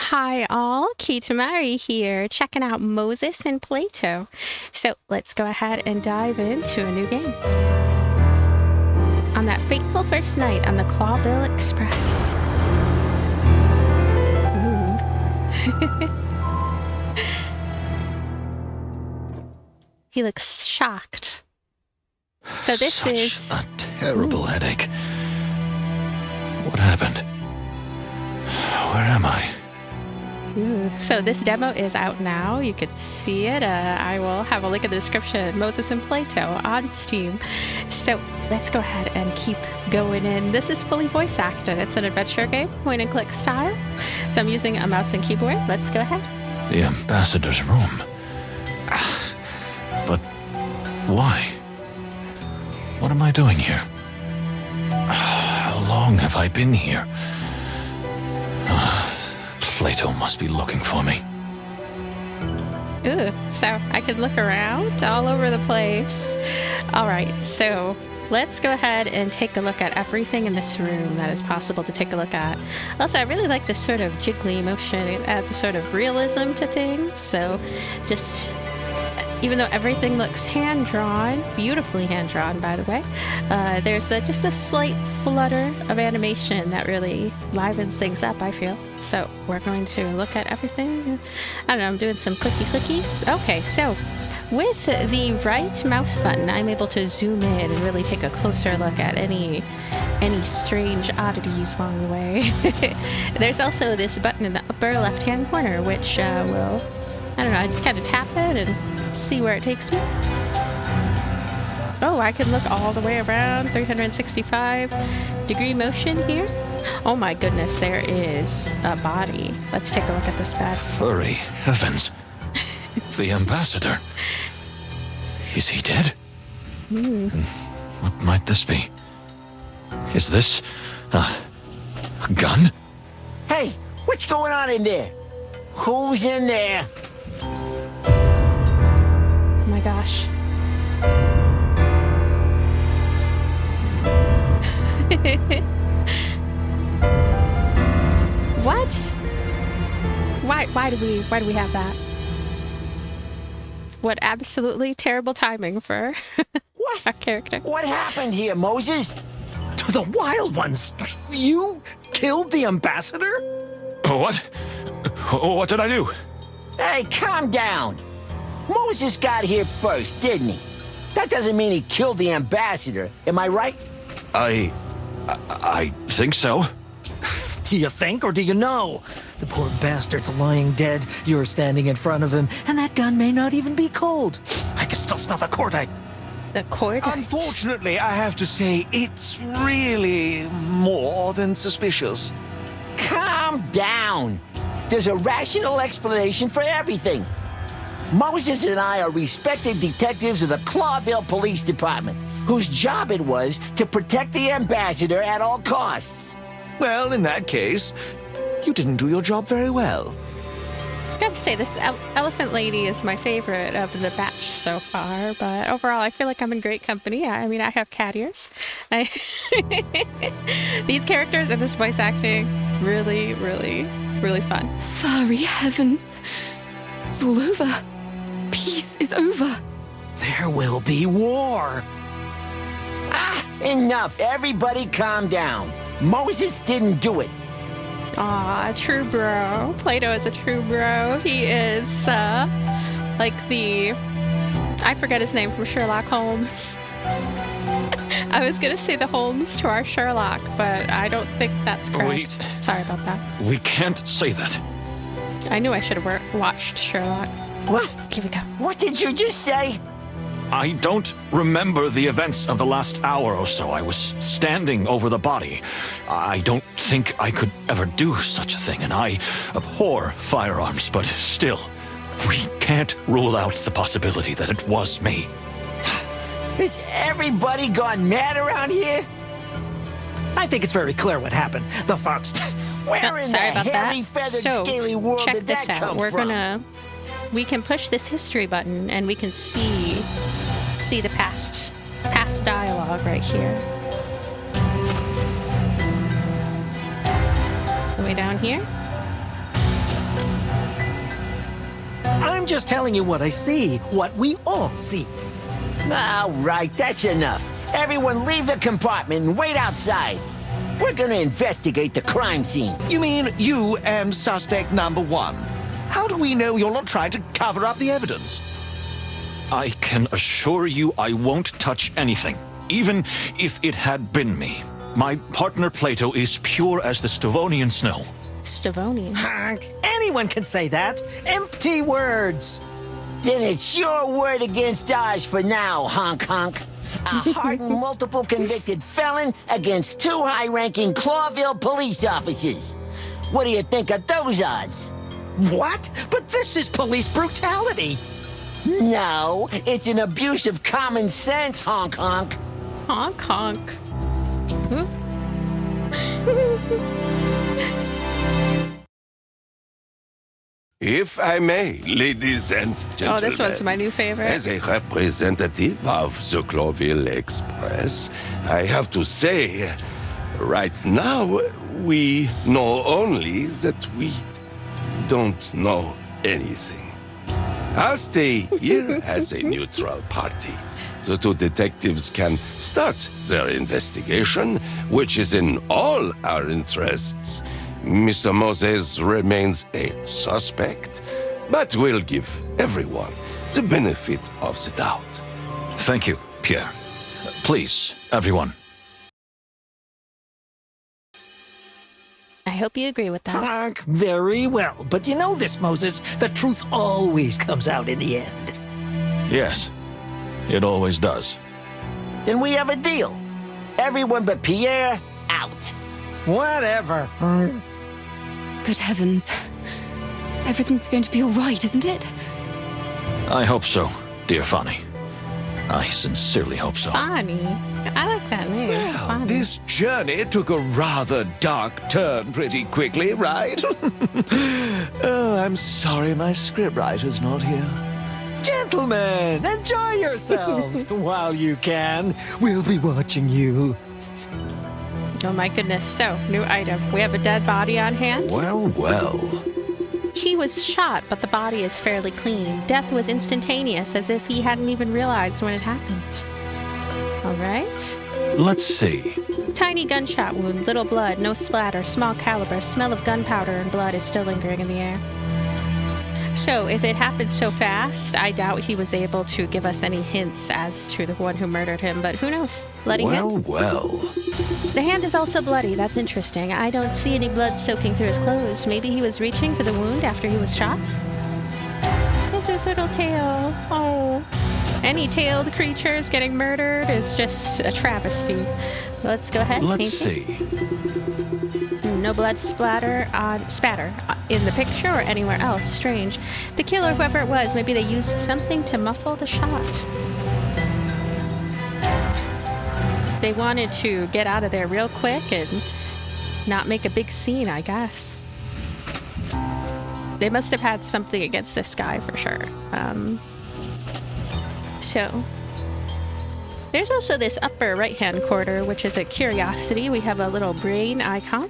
Hi all, Kitamari here, checking out Moses and Plato. So let's go ahead and dive into a new game. On that fateful first night on the Clawville Express. Ooh. He looks shocked. So this Such is a terrible headache. What happened? Where am I? Ooh. So this demo is out now. You could see it. I will have a link in the description. Moses and Plato on Steam. So let's go ahead and keep going in. This is fully voice acted. It's an adventure game, point and click style. So I'm using a mouse and keyboard. Let's go ahead. The ambassador's room. But why? What am I doing here? How long have I been here? Plato must be looking for me. Ooh, so I can look around all over the place. All right, so let's go ahead and take a look at everything in this room that is possible to take a look at. Also, I really like this sort of jiggly motion. It adds a sort of realism to things. So just, even though everything looks hand-drawn, beautifully hand-drawn, by the way, there's just a slight flutter of animation that really livens things up, I feel. So we're going to look at everything. I don't know, I'm doing some clickies. Okay, so with the right mouse button, I'm able to zoom in and really take a closer look at any strange oddities along the way. There's also this button in the upper left-hand corner, which will, I don't know, I kind of tap it and see where it takes me. Oh, I can look all the way around, 365-degree motion here. Oh my goodness, there is a body. Let's take a look at this bed. Furry heavens. The ambassador. Is he dead? What might this be? Is this a gun? Hey, what's going on in there? Who's in there? Oh my gosh. What? Why do we have that? What absolutely terrible timing for What? our character. What happened here, Moses? To the wild ones! You killed the ambassador? What? What did I do? Hey, calm down. Moses got here first, didn't he? That doesn't mean he killed the ambassador. Am I right? I think so. Do you think or do you know? The poor bastard's lying dead. You're standing in front of him, and that gun may not even be cold. I can still smell the cordite. The cord. Unfortunately, I have to say, it's really more than suspicious. Calm down. There's a rational explanation for everything. Moses and I are respected detectives of the Clawville Police Department, whose job it was to protect the ambassador at all costs. Well, in that case, you didn't do your job very well. I gotta say, this elephant lady is my favorite of the batch so far, but overall I feel like I'm in great company. I mean, I have cat ears. These characters and this voice acting, really, really, really fun. Furry heavens. It's all over. Peace is over. There will be war. Enough. Everybody calm down. Moses didn't do it. Aw, true bro. Plato is a true bro. He is, like I forget his name from Sherlock Holmes. I was gonna say the Holmes to our Sherlock, but I don't think that's correct. Wait. Sorry about that. We can't say that. I knew I should have watched Sherlock. What? Here we go. What did you just say? I don't remember the events of the last hour or so. I was standing over the body. I don't think I could ever do such a thing, and I abhor firearms, but still, we can't rule out the possibility that it was me. Has everybody gone mad around here? I think it's very clear what happened. The fox. Where in the Sorry about that. hairy, feathered, So, scaly world check did this that out. come We're from? we can push this history button and we can see the past dialogue right here. The way down here. I'm just telling you what I see, what we all see. All right, that's enough. Everyone leave the compartment and wait outside. We're gonna investigate the crime scene. You mean you and suspect number 1? How do we know you're not trying to cover up the evidence? I can assure you I won't touch anything, even if it had been me. My partner Plato is pure as the Stavonian snow. Stavonian. Honk. Anyone can say that. Empty words. Then it's your word against ours for now, honk honk. A hardened multiple convicted felon against 2 high-ranking Clawville police officers. What do you think of those odds? What? But this is police brutality. No, it's an abuse of common sense, honk honk. Honk honk. Hmm? If I may, ladies and gentlemen. Oh, this one's my new favorite. As a representative of the Clawville Express, I have to say, right now, we know only that we don't know anything. I'll stay here as a neutral party. The 2 detectives can start their investigation, which is in all our interests. Mr. Moses remains a suspect, but we'll give everyone the benefit of the doubt. Thank you, Pierre. Please, everyone. I hope you agree with that. Honk. Very well. But you know this, Moses. The truth always comes out in the end. Yes, it always does. Then we have a deal. Everyone but Pierre, out. Whatever. Good heavens. Everything's going to be all right, isn't it? I hope so, dear Fanny. I sincerely hope so. Funny. I like that name. Well, Funny. this journey took a rather dark turn pretty quickly, right? Oh, I'm sorry my scriptwriter's not here. Gentlemen, enjoy yourselves while you can. We'll be watching you. Oh my goodness. So, new item. We have a dead body on hand. Well, well. He was shot, but the body is fairly clean. Death was instantaneous, as if he hadn't even realized when it happened. All right. Let's see. Tiny gunshot wound, little blood, no splatter, small caliber, smell of gunpowder and blood is still lingering in the air. So, if it happened so fast, I doubt he was able to give us any hints as to the one who murdered him, but who knows? Bloody hand? Well. The hand is also bloody. That's interesting. I don't see any blood soaking through his clothes. Maybe he was reaching for the wound after he was shot? There's his little tail. Oh. Any tailed creatures getting murdered is just a travesty. Let's go ahead. Let's paint see. it. No blood spatter in the picture or anywhere else. Strange. The killer, whoever it was, maybe they used something to muffle the shot. They wanted to get out of there real quick and not make a big scene, I guess. They must have had something against this guy for sure. So, there's also this upper right-hand corner, which is a curiosity. We have a little brain icon.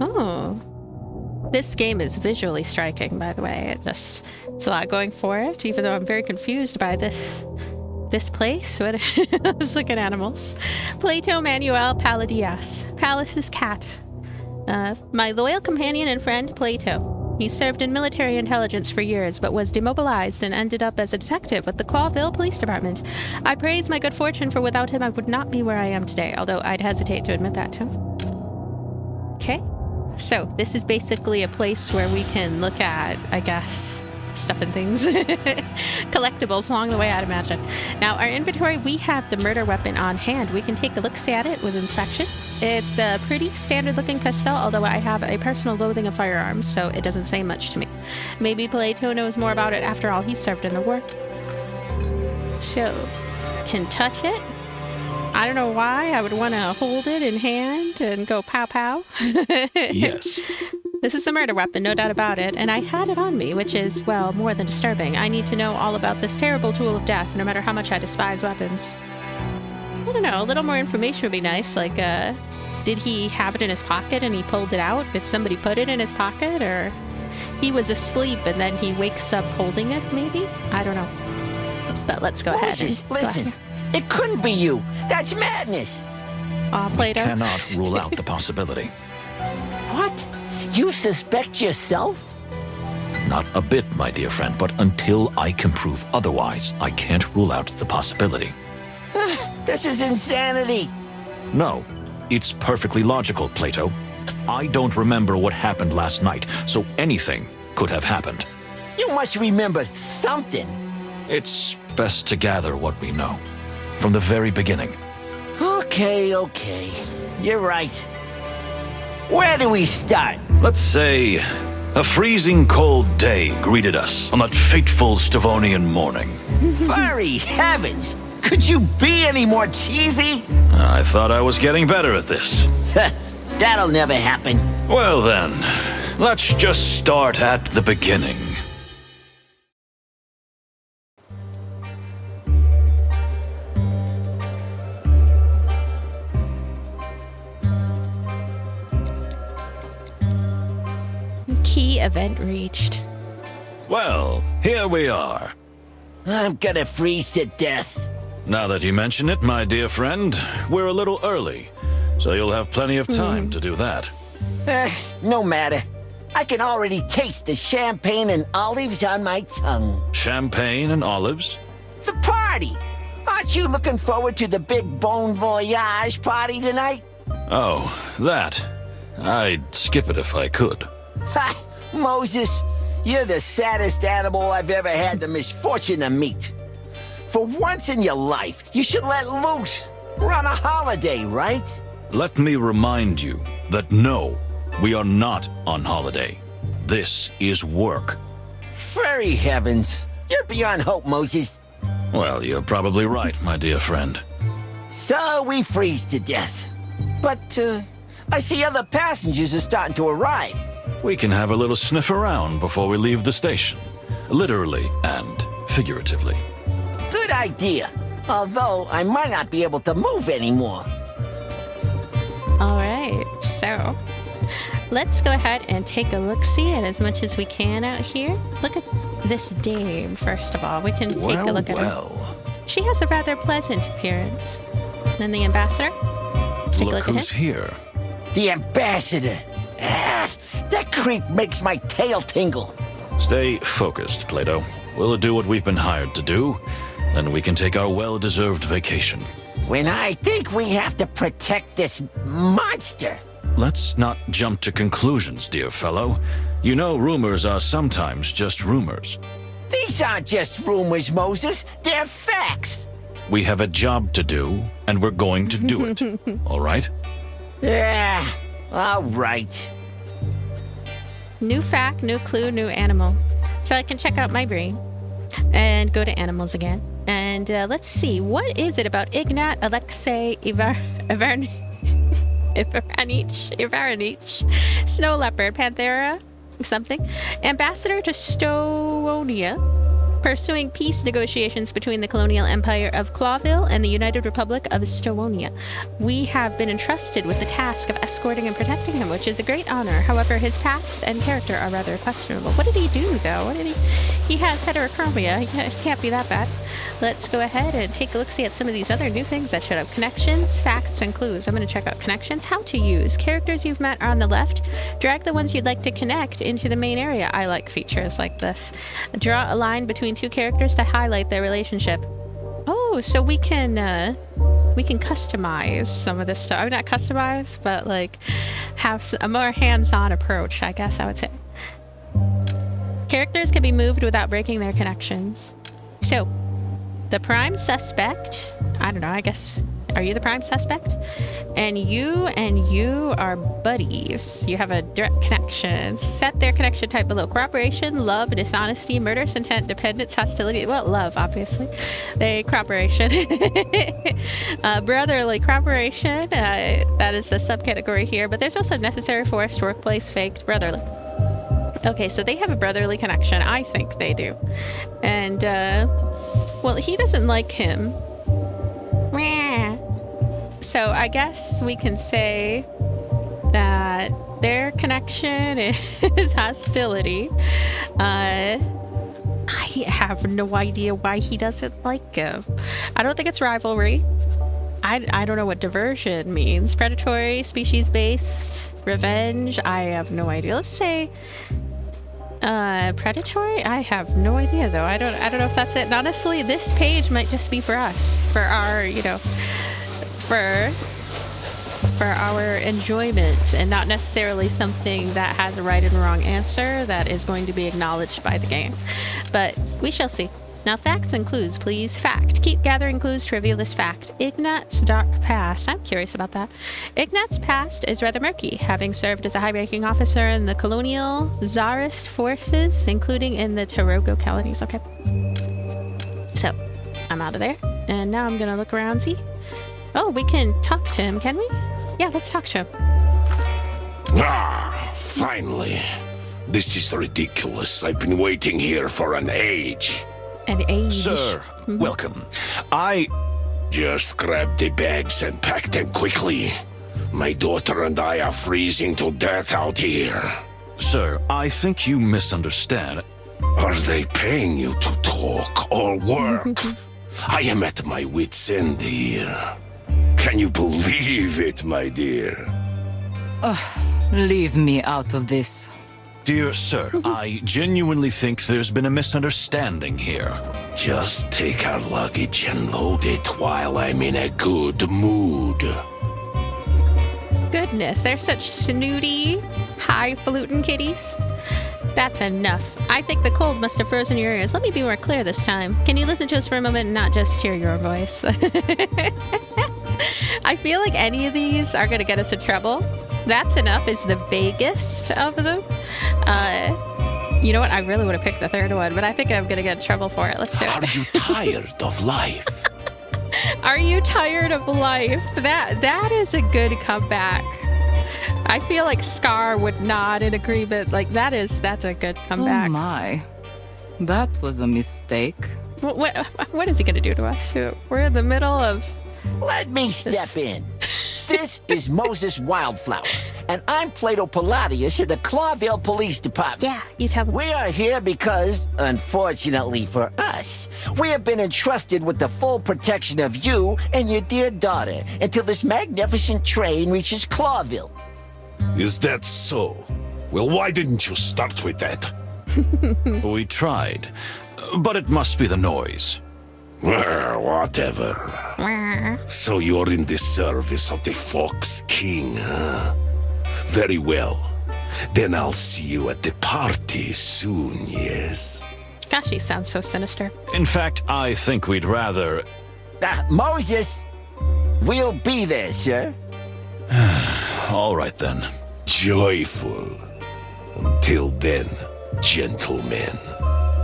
Oh. This game is visually striking, by the way. It's a lot going for it, even though I'm very confused by this place. What? Let's look at animals. Plato Manuel Palladias. Pallas's cat. My loyal companion and friend, Plato. He served in military intelligence for years, but was demobilized and ended up as a detective with the Clawville Police Department. I praise my good fortune, for without him I would not be where I am today, although I'd hesitate to admit that too. Okay. So, this is basically a place where we can look at, I guess, stuff and things. Collectibles along the way, I'd imagine. Now, our inventory, we have the murder weapon on hand. We can take a look-see at it with inspection. It's a pretty standard-looking pistol, although I have a personal loathing of firearms, so it doesn't say much to me. Maybe Plato knows more about it. After all, he served in the war. So, can touch it. I don't know why I would want to hold it in hand and go pow-pow. Yes. This is the murder weapon, no doubt about it, and I had it on me, which is, well, more than disturbing. I need to know all about this terrible tool of death, no matter how much I despise weapons. I don't know, a little more information would be nice, like, did he have it in his pocket and he pulled it out? Did somebody put it in his pocket, or he was asleep and then he wakes up holding it, maybe? I don't know. But let's go ahead. Moses, listen. It couldn't be you. That's madness. We Plato. cannot rule out the possibility. What? You suspect yourself? Not a bit, my dear friend, but until I can prove otherwise, I can't rule out the possibility. This is insanity. No, it's perfectly logical, Plato. I don't remember what happened last night, so anything could have happened. You must remember something. It's best to gather what we know from the very beginning. Okay. You're right. Where do we start? Let's say a freezing cold day greeted us on that fateful Stavonian morning. Furry heavens! Could you be any more cheesy? I thought I was getting better at this. That'll never happen. Well then, let's just start at the beginning. Key event reached. Well, here we are. I'm gonna freeze to death. Now that you mention it, my dear friend, we're a little early, so you'll have plenty of time to do that. No matter. I can already taste the champagne and olives on my tongue. Champagne and olives? The party! Aren't you looking forward to the big Bon Voyage party tonight? Oh, that. I'd skip it if I could. Ha! Moses, you're the saddest animal I've ever had the misfortune to meet. For once in your life, you should let loose. We're on a holiday, right? Let me remind you that no, we are not on holiday. This is work. Furry heavens. You're beyond hope, Moses. Well, you're probably right, my dear friend. So we freeze to death. But, I see other passengers are starting to arrive. We can have a little sniff around before we leave the station. Literally and figuratively. Good idea. Although I might not be able to move anymore. All right, so let's go ahead and take a look-see at as much as we can out here. Look at this dame, first of all. We can take a look at her. She has a rather pleasant appearance. Then the ambassador. Let's take a look at who's him. here. The ambassador. That creep makes my tail tingle. Stay focused, Plato. We'll do what we've been hired to do, then we can take our well-deserved vacation. When I think we have to protect this monster. Let's not jump to conclusions, dear fellow. You know rumors are sometimes just rumors. These aren't just rumors, Moses. They're facts. We have a job to do, and we're going to do it. All right? Yeah, all right. New fact, new clue, new animal. So I can check out my brain and go to animals again. And let's see, what is it about Ignat Alexei Ivaranich, Snow Leopard, Panthera, something, Ambassador to Stowonia, pursuing peace negotiations between the colonial empire of Clawville and the United Republic of Stowonia. We have been entrusted with the task of escorting and protecting him, which is a great honor. However, his past and character are rather questionable. What did he do, though? He has heterochromia. He can't be that bad. Let's go ahead and take a look-see at some of these other new things that showed up. Connections, facts, and clues. I'm going to check out connections. How to use. Characters you've met are on the left. Drag the ones you'd like to connect into the main area. I like features like this. Draw a line between two characters to highlight their relationship. Oh, so we can customize some of this stuff. I mean, not customize, but like have a more hands-on approach, I guess I would say. Characters can be moved without breaking their connections. So, the prime suspect, I don't know, I guess, are you the prime suspect? And you are buddies. You have a direct connection. Set their connection type below. Cooperation, love, dishonesty, murderous intent, dependence, hostility. Well, love, obviously. Cooperation. Brotherly cooperation. That is the subcategory here. But there's also necessary, forced, workplace, faked, brotherly. Okay, so they have a brotherly connection. I think they do. And, well, he doesn't like him. So I guess we can say that their connection is hostility. I have no idea why he doesn't like him. I don't think it's rivalry. I don't know what diversion means. Predatory, species-based, revenge. I have no idea. Let's say predatory. I have no idea though. I don't know if that's it. And honestly, this page might just be for us, for our, for our enjoyment, and not necessarily something that has a right and wrong answer that is going to be acknowledged by the game. But we shall see. Now, facts and clues, please. Fact. Keep gathering clues to reveal this fact. Ignat's dark past. I'm curious about that. Ignat's past is rather murky, having served as a high-ranking officer in the colonial Tsarist forces, including in the Tarogo colonies. Okay. So, I'm out of there. And now I'm going to look around, see? Oh, we can talk to him, can we? Yeah, let's talk to him. Ah, finally. This is ridiculous. I've been waiting here for an age. An age. Sir, welcome. Just grab the bags and pack them quickly. My daughter and I are freezing to death out here. Sir, I think you misunderstand. Are they paying you to talk or work? I am at my wit's end here. Can you believe it, my dear? Leave me out of this. Dear sir, I genuinely think there's been a misunderstanding here. Just take our luggage and load it while I'm in a good mood. Goodness, they're such snooty, highfalutin kitties. That's enough. I think the cold must have frozen your ears. Let me be more clear this time. Can you listen to us for a moment and not just hear your voice? I feel like any of these are going to get us in trouble. That's enough is the vaguest of them. You know what? I really would have picked the third one, but I think I'm going to get in trouble for it. Let's do it. Are you tired of life? Are you tired of life? That is a good comeback. I feel like Scar would nod in agreement. Like that's a good comeback. Oh my. That was a mistake. What is he going to do to us? We're in the middle of... Let me step in. This is Moses Wildflower, and I'm Plato Palladius of the Clawville Police Department. Yeah, you tell me. We are here because, unfortunately for us, we have been entrusted with the full protection of you and your dear daughter until this magnificent train reaches Clawville. Is that so? Well, why didn't you start with that? We tried, but it must be the noise. Whatever. So you're in the service of the Fox King, huh? Very well. Then I'll see you at the party soon, yes? Gosh, he sounds so sinister. In fact, I think we'd rather... Moses, we'll be there, sir. All right, then. Joyful. Until then, gentlemen.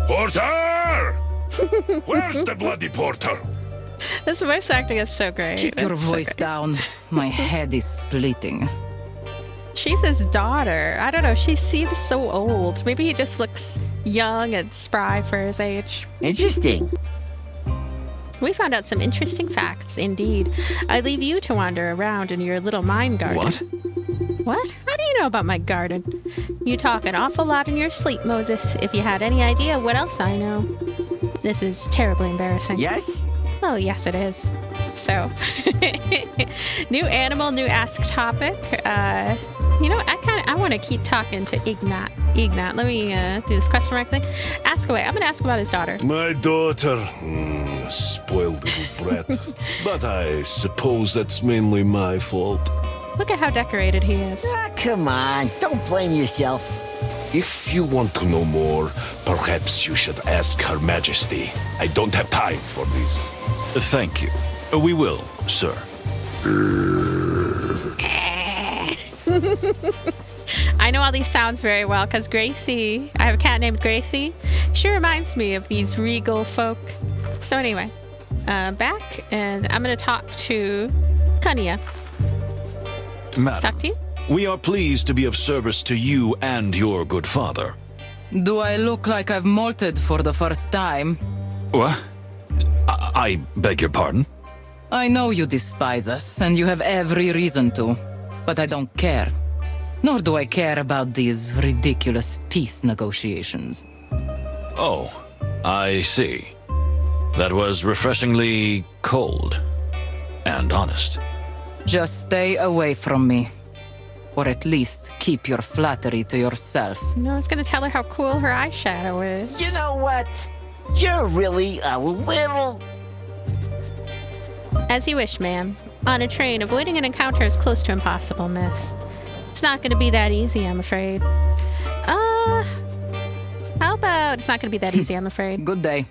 Porter! Where's the bloody porter? This voice acting is so great. Keep your It's so voice great. down. My head is splitting. She's his daughter. I don't know. She seems so old. Maybe he just looks young and spry for his age. Interesting. We found out some interesting facts, indeed. I leave you to wander around in your little mine garden. What? What? How do you know about my garden? You talk an awful lot in your sleep, Moses. If you had any idea what else I know. This is terribly embarrassing. Yes? Oh, yes, it is. So, new animal, new ask topic. You know what? I want to keep talking to Ignat. Let me do this question mark thing. Ask away. I'm going to ask about his daughter. My daughter. Spoiled little brat. But I suppose that's mainly my fault. Look at how decorated he is. Come on, don't blame yourself. If you want to know more, perhaps you should ask Her Majesty. I don't have time for this. Thank you. We will, sir. I know all these sounds very well because Gracie, I have a cat named Gracie. She reminds me of these regal folk. So anyway, back, and I'm going to talk to Kanya. Let's talk to you. We are pleased to be of service to you and your good father. Do I look like I've molted for the first time? What? I beg your pardon? I know you despise us, and you have every reason to. But I don't care. Nor do I care about these ridiculous peace negotiations. Oh, I see. That was refreshingly cold and honest. Just stay away from me. Or at least keep your flattery to yourself. No, I was going to tell her how cool her eyeshadow is. You know what? You're really a little... As you wish, ma'am. On a train, avoiding an encounter is close to impossible, miss. It's not going to be that easy, I'm afraid. How about it's not going to be that easy, I'm afraid. Good day.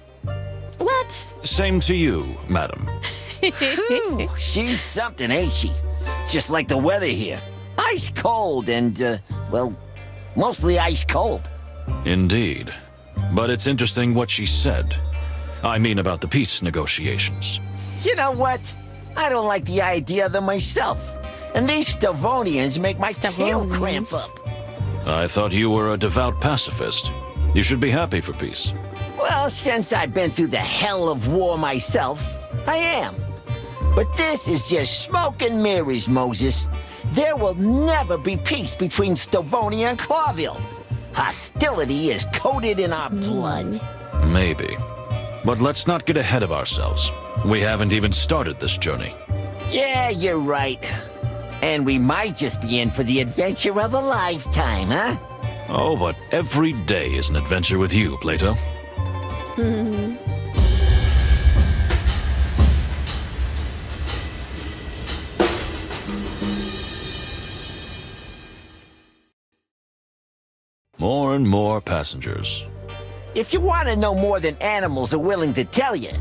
What? Same to you, madam. Whew, she's something, ain't she? Just like the weather here. Ice cold and, well, mostly ice cold. Indeed. But it's interesting what she said. I mean about the peace negotiations. You know what? I don't like the idea of them myself. And these Stavonians make my tail cramp up. I thought you were a devout pacifist. You should be happy for peace. Well, since I've been through the hell of war myself, I am. But this is just smoke and mirrors, Moses. There will never be peace between Stavonia and Clawville. Hostility is coated in our blood. Maybe. But let's not get ahead of ourselves. We haven't even started this journey. Yeah, you're right. And we might just be in for the adventure of a lifetime, huh? Oh, but every day is an adventure with you, Plato. More and more passengers. If you want to know more than animals are willing to tell you,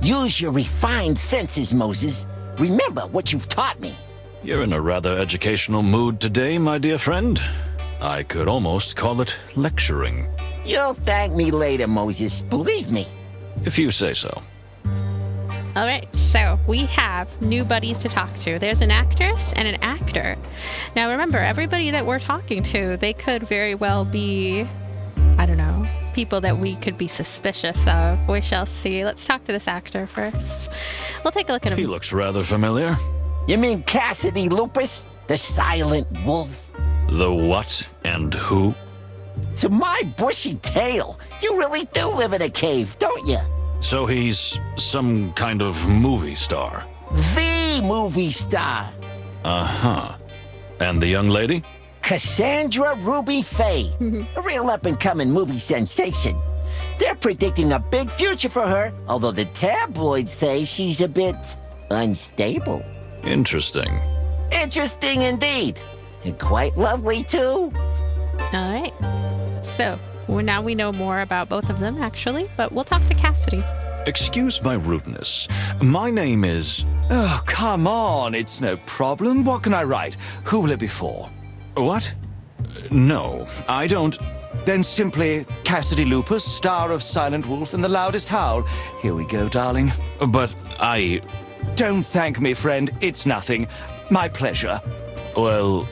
use your refined senses, Moses. Remember what you've taught me. You're in a rather educational mood today, my dear friend. I could almost call it lecturing. You'll thank me later, Moses. Believe me. If you say so. All right, so we have new buddies to talk to. There's an actress and an actor. Now remember, everybody that we're talking to, they could very well be, I don't know, people that we could be suspicious of. We shall see. Let's talk to this actor first. We'll take a look at him. He looks rather familiar. You mean Cassidy Lupus, the silent wolf? The what and who? To my bushy tail, you really do live in a cave, don't you? So he's some kind of movie star. The movie star. Uh-huh. And the young lady? Cassandra Ruby Faye, a real up-and-coming movie sensation. They're predicting a big future for her, although the tabloids say she's a bit unstable. Interesting. Interesting indeed. And quite lovely, too. All right. So now we know more about both of them, actually, but we'll talk to Cassidy. Excuse my rudeness. My name is... Oh, come on, it's no problem. What can I write? Who will it be for? What? No, I don't... Then simply Cassidy Lupus, star of Silent Wolf and the Loudest Howl. Here we go, darling. But I... Don't thank me, friend. It's nothing. My pleasure. Well,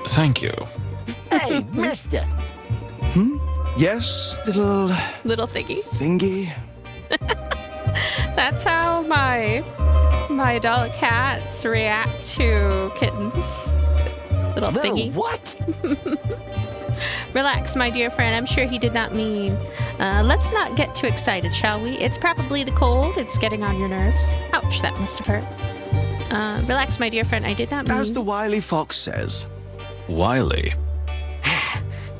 thank you. Hey, mister. Yes, little Little thingy. thingy. That's how my adult cats react to kittens. Little Little thingy. what? Relax, my dear friend. I'm sure he did not mean. Let's not get too excited, shall we? It's probably the cold. It's getting on your nerves. Ouch, that must have hurt. Relax, my dear friend. I did not mean. As the wily fox says. Wiley.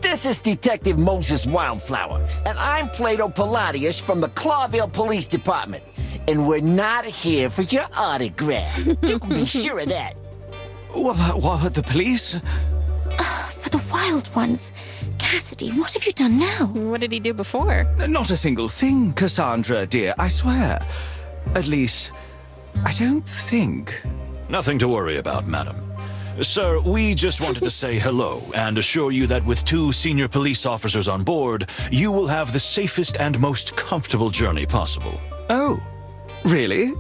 This is Detective Moses Wildflower, and I'm Plato Palladius from the Clawville Police Department. And we're not here for your autograph. You can be sure of that. What, the police? For the wild ones. Cassidy, what have you done now? What did he do before? Not a single thing, Cassandra, dear, I swear. At least, I don't think. Nothing to worry about, madam. Sir, we just wanted to say hello and assure you that with 2 senior police officers on board, you will have the safest and most comfortable journey possible. Oh, really?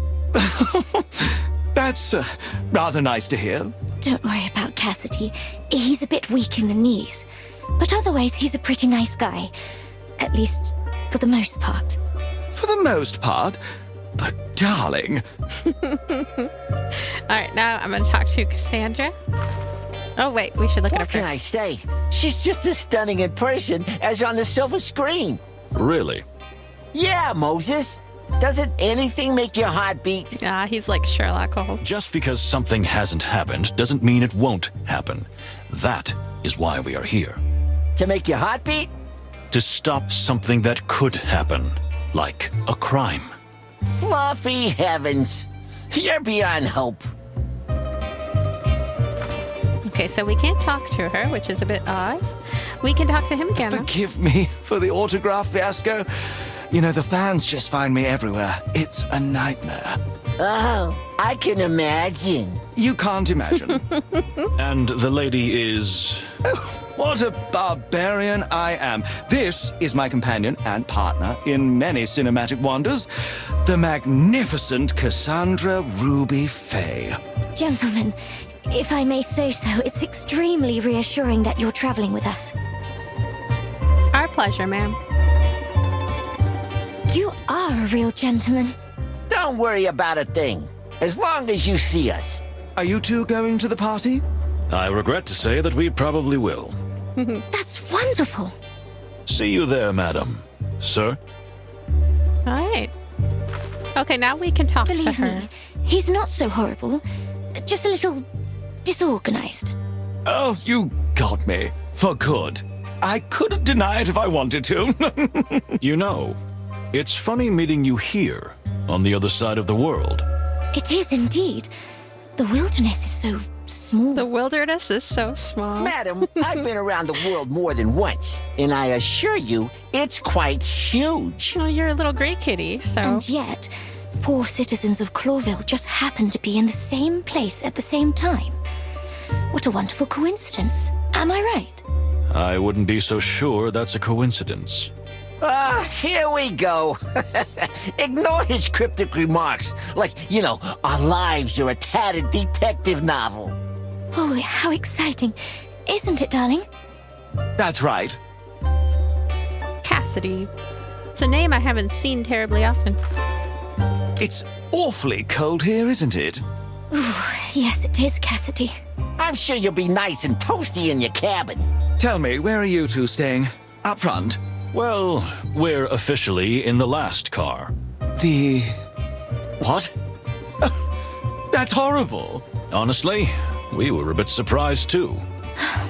That's rather nice to hear. Don't worry about Cassidy. He's a bit weak in the knees. But otherwise, he's a pretty nice guy. At least, for the most part. For the most part. But, darling... All right, now I'm going to talk to Cassandra. Oh, wait, we should look at her What can I first. say? She's just as stunning in person as on the silver screen. Really? Yeah, Moses. Doesn't anything make your heart beat? Ah, he's like Sherlock Holmes. Just because something hasn't happened doesn't mean it won't happen. That is why we are here. To make your heart beat? To stop something that could happen, like a crime. Fluffy heavens. You're beyond hope. Okay, so we can't talk to her, which is a bit odd. We can talk to him again, though. Forgive me for the autograph fiasco. You know, the fans just find me everywhere. It's a nightmare. Oh, I can imagine. You can't imagine. And the lady is... What a barbarian I am. This is my companion and partner in many cinematic wonders, the magnificent Cassandra Ruby Faye. Gentlemen, if I may say so, it's extremely reassuring that you're traveling with us. Our pleasure, ma'am. You are a real gentleman. Don't worry about a thing. As long as you see us. Are you two going to the party? I regret to say that we probably will. That's wonderful. See you there, madam. Sir? All right. Okay, now we can talk to Believe her. me, he's not so horrible. Just a little disorganized. Oh, you got me. For good. I couldn't deny it if I wanted to. You know, it's funny meeting you here, on the other side of the world. It is indeed. The wilderness is so small. The wilderness is so small. Madam, I've been around the world more than once, and I assure you, it's quite huge. Well, you're a little gray kitty, so... And yet, 4 citizens of Clawville just happen to be in the same place at the same time. What a wonderful coincidence. Am I right? I wouldn't be so sure that's a coincidence. Here we go. Ignore his cryptic remarks, like, our lives are a tattered detective novel. Oh, how exciting. Isn't it, darling? That's right. Cassidy. It's a name I haven't seen terribly often. It's awfully cold here, isn't it? Ooh, yes, it is, Cassidy. I'm sure you'll be nice and toasty in your cabin. Tell me, where are you two staying? Up front? Well, we're officially in the last car. The... what? That's horrible. Honestly, we were a bit surprised too.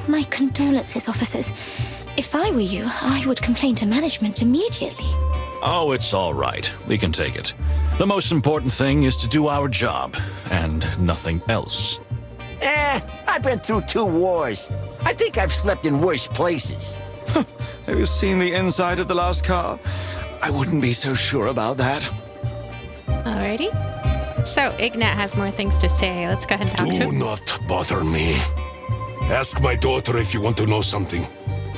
My condolences, officers. If I were you, I would complain to management immediately. Oh, it's all right. We can take it. The most important thing is to do our job, and nothing else. I've been through 2 wars. I think I've slept in worse places. Have you seen the inside of the last car? I wouldn't be so sure about that. Alrighty. So, Ignat has more things to say. Let's go ahead and talk to Do him. not bother me. Ask my daughter if you want to know something.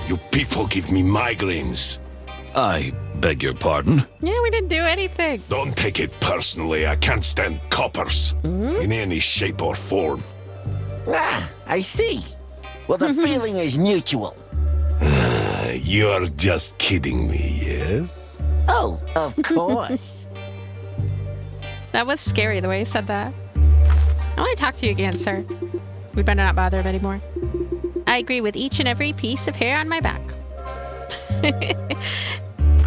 You people give me migraines. I beg your pardon? Yeah, we didn't do anything. Don't take it personally. I can't stand coppers in any shape or form. I see. Well, the feeling is mutual. You're just kidding me, yes? Oh, of course. That was scary, the way he said that. I want to talk to you again, sir. We'd better not bother him anymore. I agree with each and every piece of hair on my back.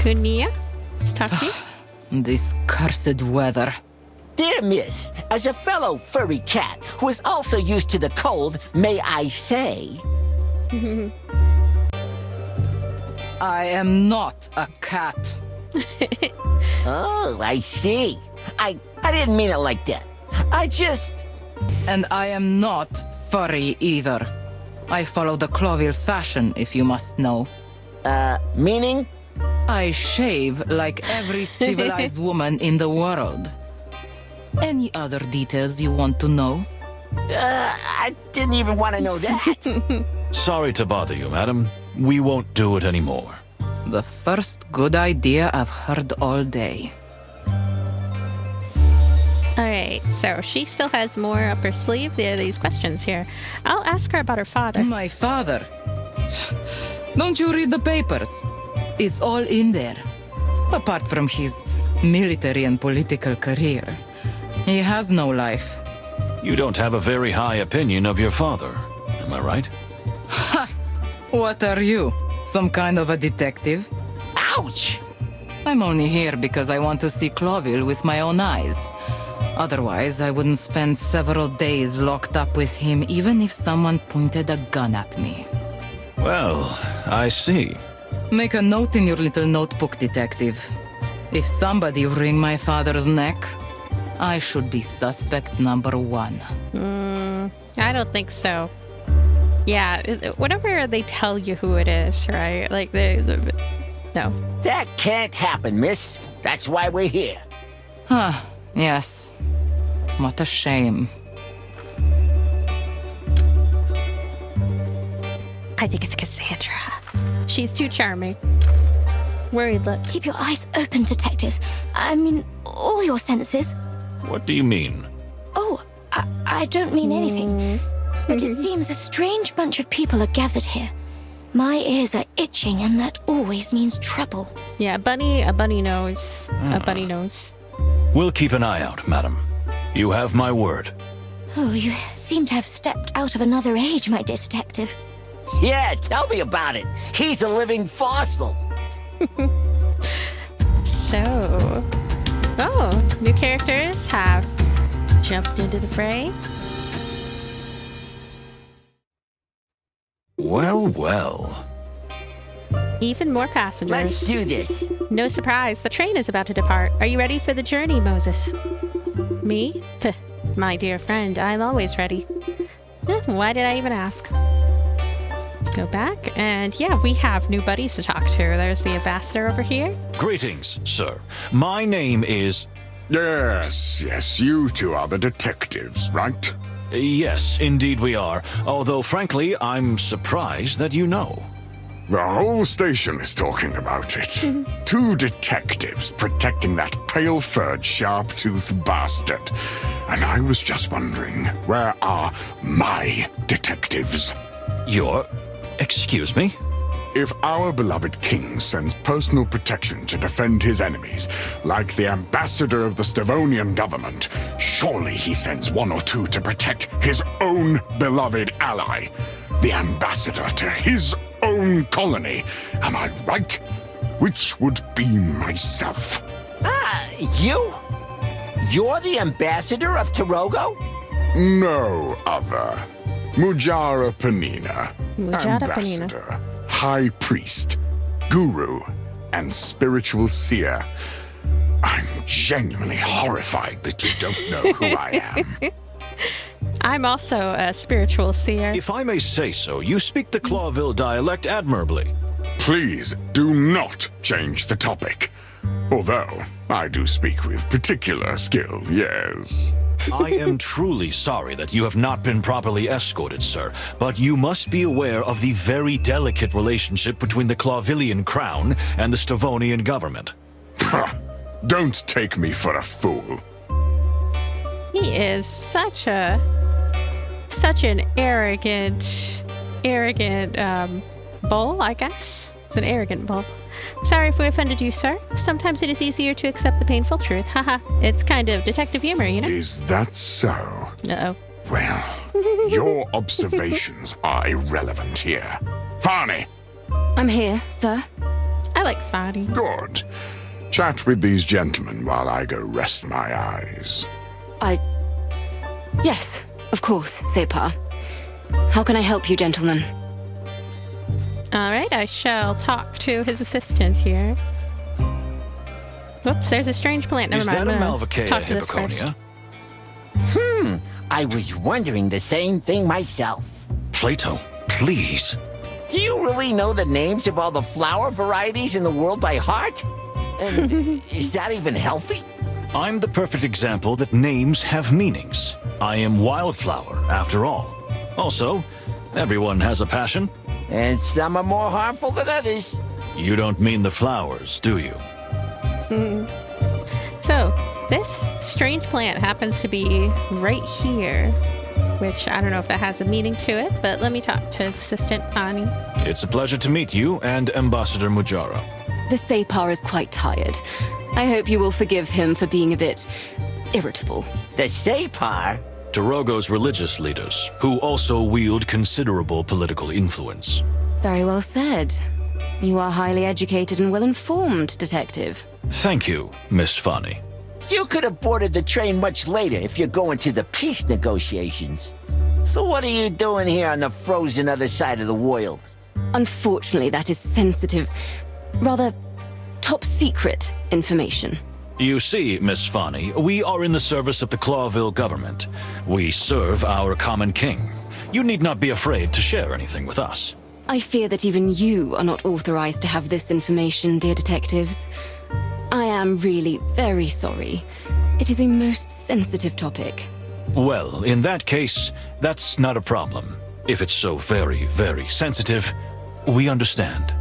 Kunia, let's talk to you. This cursed weather. Dear Miss, as a fellow furry cat who is also used to the cold, may I say... I am not a cat. Oh, I see. I didn't mean it like that. I just... And I am not furry either. I follow the Clawville fashion, if you must know. Meaning? I shave like every civilized woman in the world. Any other details you want to know? I didn't even want to know that. Sorry to bother you, madam. We won't do it anymore. The first good idea I've heard all day. Alright, so she still has more up her sleeve. There are these questions here. I'll ask her about her father. My father? Don't you read the papers? It's all in there. Apart from his military and political career, he has no life. You don't have a very high opinion of your father. am I right? What are you? Some kind of a detective? Ouch! I'm only here because I want to see Clawville with my own eyes. Otherwise, I wouldn't spend several days locked up with him even if someone pointed a gun at me. Well, I see. Make a note in your little notebook, detective. If somebody wring my father's neck, I should be suspect number 1. I don't think so. Yeah, whenever they tell you who it is, right? Like, no. That can't happen, miss. That's why we're here. Huh, yes. What a shame. I think it's Cassandra. She's too charming. Worried look. Keep your eyes open, detectives. I mean, all your senses. What do you mean? Oh, I don't mean anything. But it seems a strange bunch of people are gathered here. My ears are itching, and that always means trouble. Yeah, a bunny knows. A bunny knows. We'll keep an eye out, madam. You have my word. Oh, you seem to have stepped out of another age, my dear detective. Yeah, tell me about it. He's a living fossil. So, new characters have jumped into the fray. Well, well. Even more passengers. Let's do this. No surprise, the train is about to depart. Are you ready for the journey, Moses? Me? Ph, my dear friend, I'm always ready. Why did I even ask? Let's go back, and yeah, we have new buddies to talk to. There's the ambassador over here. Greetings, sir. My name is... Yes, you two are the detectives, right? Yes, indeed we are. Although, frankly, I'm surprised that you know. The whole station is talking about it. 2 detectives protecting that pale-furred, sharp-toothed bastard. And I was just wondering, where are my detectives? Excuse me? If our beloved king sends personal protection to defend his enemies, like the ambassador of the Stavonian government, surely he sends 1 or 2 to protect his own beloved ally, the ambassador to his own colony. Am I right? Which would be myself. You? You're the ambassador of Tarogo? No other. Mujara Panina, Mujara ambassador, high priest, guru, and spiritual seer. I'm genuinely horrified that you don't know who I am. I'm also a spiritual seer. If I may say so, you speak the Clawville dialect admirably. Please do not change the topic. Although, I do speak with particular skill, yes. I am truly sorry that you have not been properly escorted, sir, but you must be aware of the very delicate relationship between the Clawvillian crown and the Stavonian government. Don't take me for a fool. He is such an arrogant bull, I guess. It's an arrogant bull. Sorry if we offended you, sir. Sometimes it is easier to accept the painful truth. Haha, it's kind of detective humor, you know? Is that so? Uh-oh. Well, your observations are irrelevant here. Farney! I'm here, sir. I like Fadi. Good. Chat with these gentlemen while I go rest my eyes. Yes, of course, Separ. How can I help you, gentlemen? All right, I shall talk to his assistant here. Whoops, there's a strange plant. Never Is mind. that a I'm gonna Malvaceae talk to this first. hippoconia? I was wondering the same thing myself. Plato, please. Do you really know the names of all the flower varieties in the world by heart? And is that even healthy? I'm the perfect example that names have meanings. I am Wildflower, after all. Also, everyone has a passion. And some are more harmful than others. You don't mean the flowers, do you? So, this strange plant happens to be right here, which I don't know if that has a meaning to it, but let me talk to his assistant, Ani. It's a pleasure to meet you and Ambassador Mujara. The Separ is quite tired. I hope you will forgive him for being a bit irritable. The Separ? Torogo's religious leaders, who also wield considerable political influence. Very well said. You are highly educated and well-informed, Detective. Thank you, Miss Fani. You could have boarded the train much later if you're going to the peace negotiations. So what are you doing here on the frozen other side of the world? Unfortunately, that is sensitive, rather top-secret information. You see, Miss Fani, we are in the service of the Clawville government. We serve our common king. You need not be afraid to share anything with us. I fear that even you are not authorized to have this information, dear detectives. I am really very sorry. It is a most sensitive topic. Well, in that case, that's not a problem. If it's so very, very sensitive, we understand.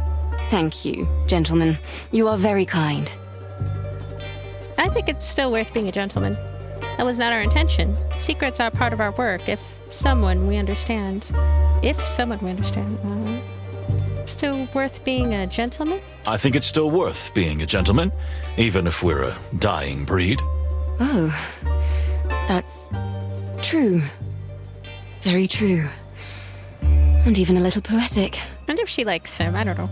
Thank you, gentlemen. You are very kind. I think it's still worth being a gentleman. That was not our intention. Secrets are part of our work if someone we understand. Still worth being a gentleman? I think it's still worth being a gentleman, even if we're a dying breed. Oh, that's true. Very true. And even a little poetic. I wonder if she likes him. I don't know.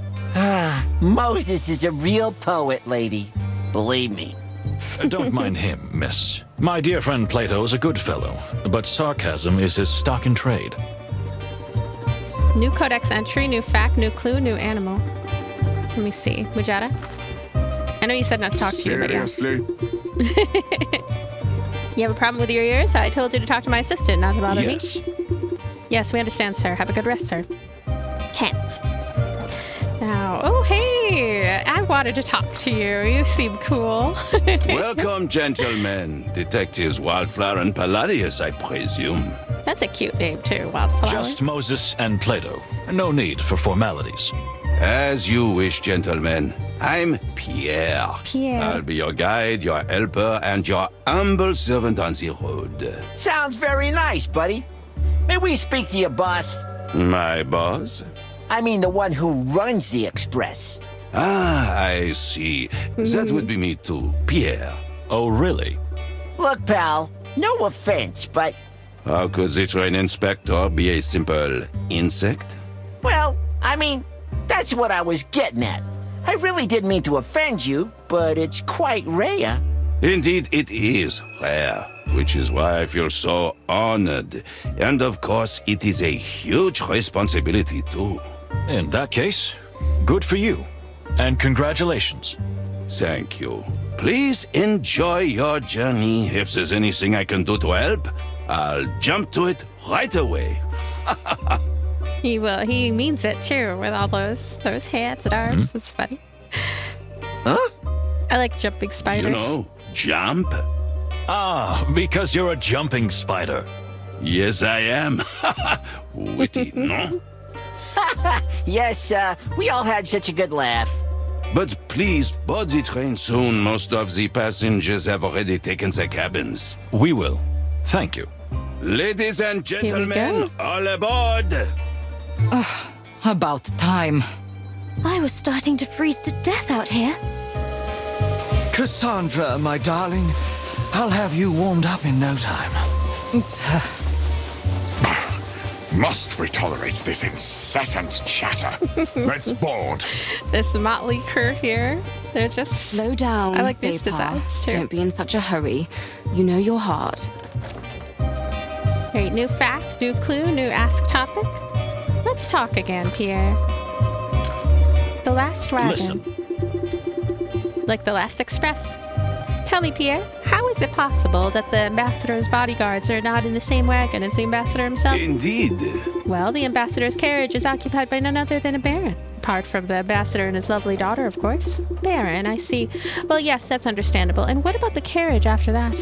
Moses is a real poet, lady. Believe me. Don't mind him, miss. My dear friend Plato is a good fellow, but sarcasm is his stock in trade. New codex entry, new fact, new clue, new animal. Let me see. Mujata? I know you said not to talk to you, but yeah. Seriously? You have a problem with your ears? I told you to talk to my assistant, not to bother Yes. me. Yes, we understand, sir. Have a good rest, sir. Cats. Now, oh, hey! I wanted to talk to you. You seem cool. Welcome, gentlemen. Detectives Wildflower and Palladius, I presume. That's a cute name, too, Wildflower. Just Moses and Plato. No need for formalities. As you wish, gentlemen. I'm Pierre. Pierre. I'll be your guide, your helper, and your humble servant on the road. Sounds very nice, buddy. May we speak to your boss? My boss? I mean the one who runs the express. Ah, I see. That would be me too, Pierre. Oh, really? Look, pal, no offense, but, How could the train inspector be a simple insect? well, I mean, that's what I was getting at. I really didn't mean to offend you, but it's quite rare. Indeed, it is rare, which is why I feel so honored. And of course, it is a huge responsibility too. In that case, good for you. And congratulations. Thank you. Please enjoy your journey. If there's anything I can do to help, I'll jump to it right away. He will. He means it, too, with all those hats and arms. That's funny. Huh? I like jumping spiders. You know, jump? Ah, because you're a jumping spider. Yes, I am. Witty, no? Yes, we all had such a good laugh. But please board the train soon. Most of the passengers have already taken their cabins. We will. Thank you. Ladies and Here we gentlemen, all aboard! About time. I was starting to freeze to death out here. Cassandra, my darling, I'll have you warmed up in no time. Must we tolerate this incessant chatter? Let's board. This motley crew here. They're just... Slow down, I like these Sepa. designs, too. Don't be in such a hurry. You know your heart. Great. New fact, new clue, new ask topic. Let's talk again, Pierre. The last wagon. Listen. Like the last express. Tell me, Pierre, how is it possible that the ambassador's bodyguards are not in the same wagon as the ambassador himself? Indeed. Well, the ambassador's carriage is occupied by none other than a baron. Apart from the ambassador and his lovely daughter, of course. Baron, I see. Well, yes, that's understandable. And what about the carriage after that?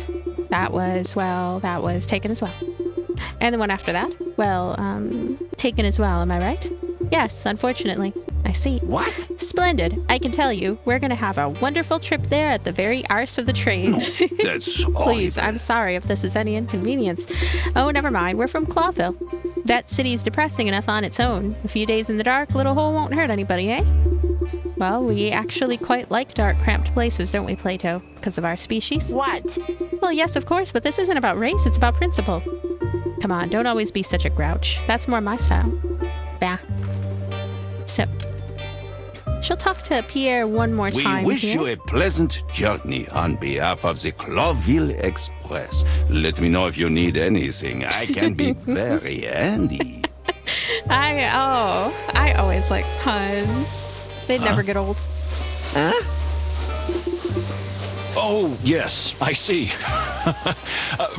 That was taken as well. And the one after that? Well, taken as well, am I right? Yes, unfortunately. I see. What? Splendid. I can tell you, we're going to have a wonderful trip there at the very arse of the train. That's Please, horrible. I'm sorry if this is any inconvenience. Oh, never mind. We're from Clawville. That city's depressing enough on its own. A few days in the dark, little hole won't hurt anybody, eh? Well, we actually quite like dark, cramped places, don't we, Plato? Because of our species? What? Well, yes, of course, but this isn't about race, it's about principle. Come on, don't always be such a grouch. That's more my style. Bah. So, she'll talk to Pierre one more We time wish here. you a pleasant journey on behalf of the Clawville Express. Let me know if you need anything. I can be very handy. I always like puns. They'd never get old. Huh? Oh, yes, I see.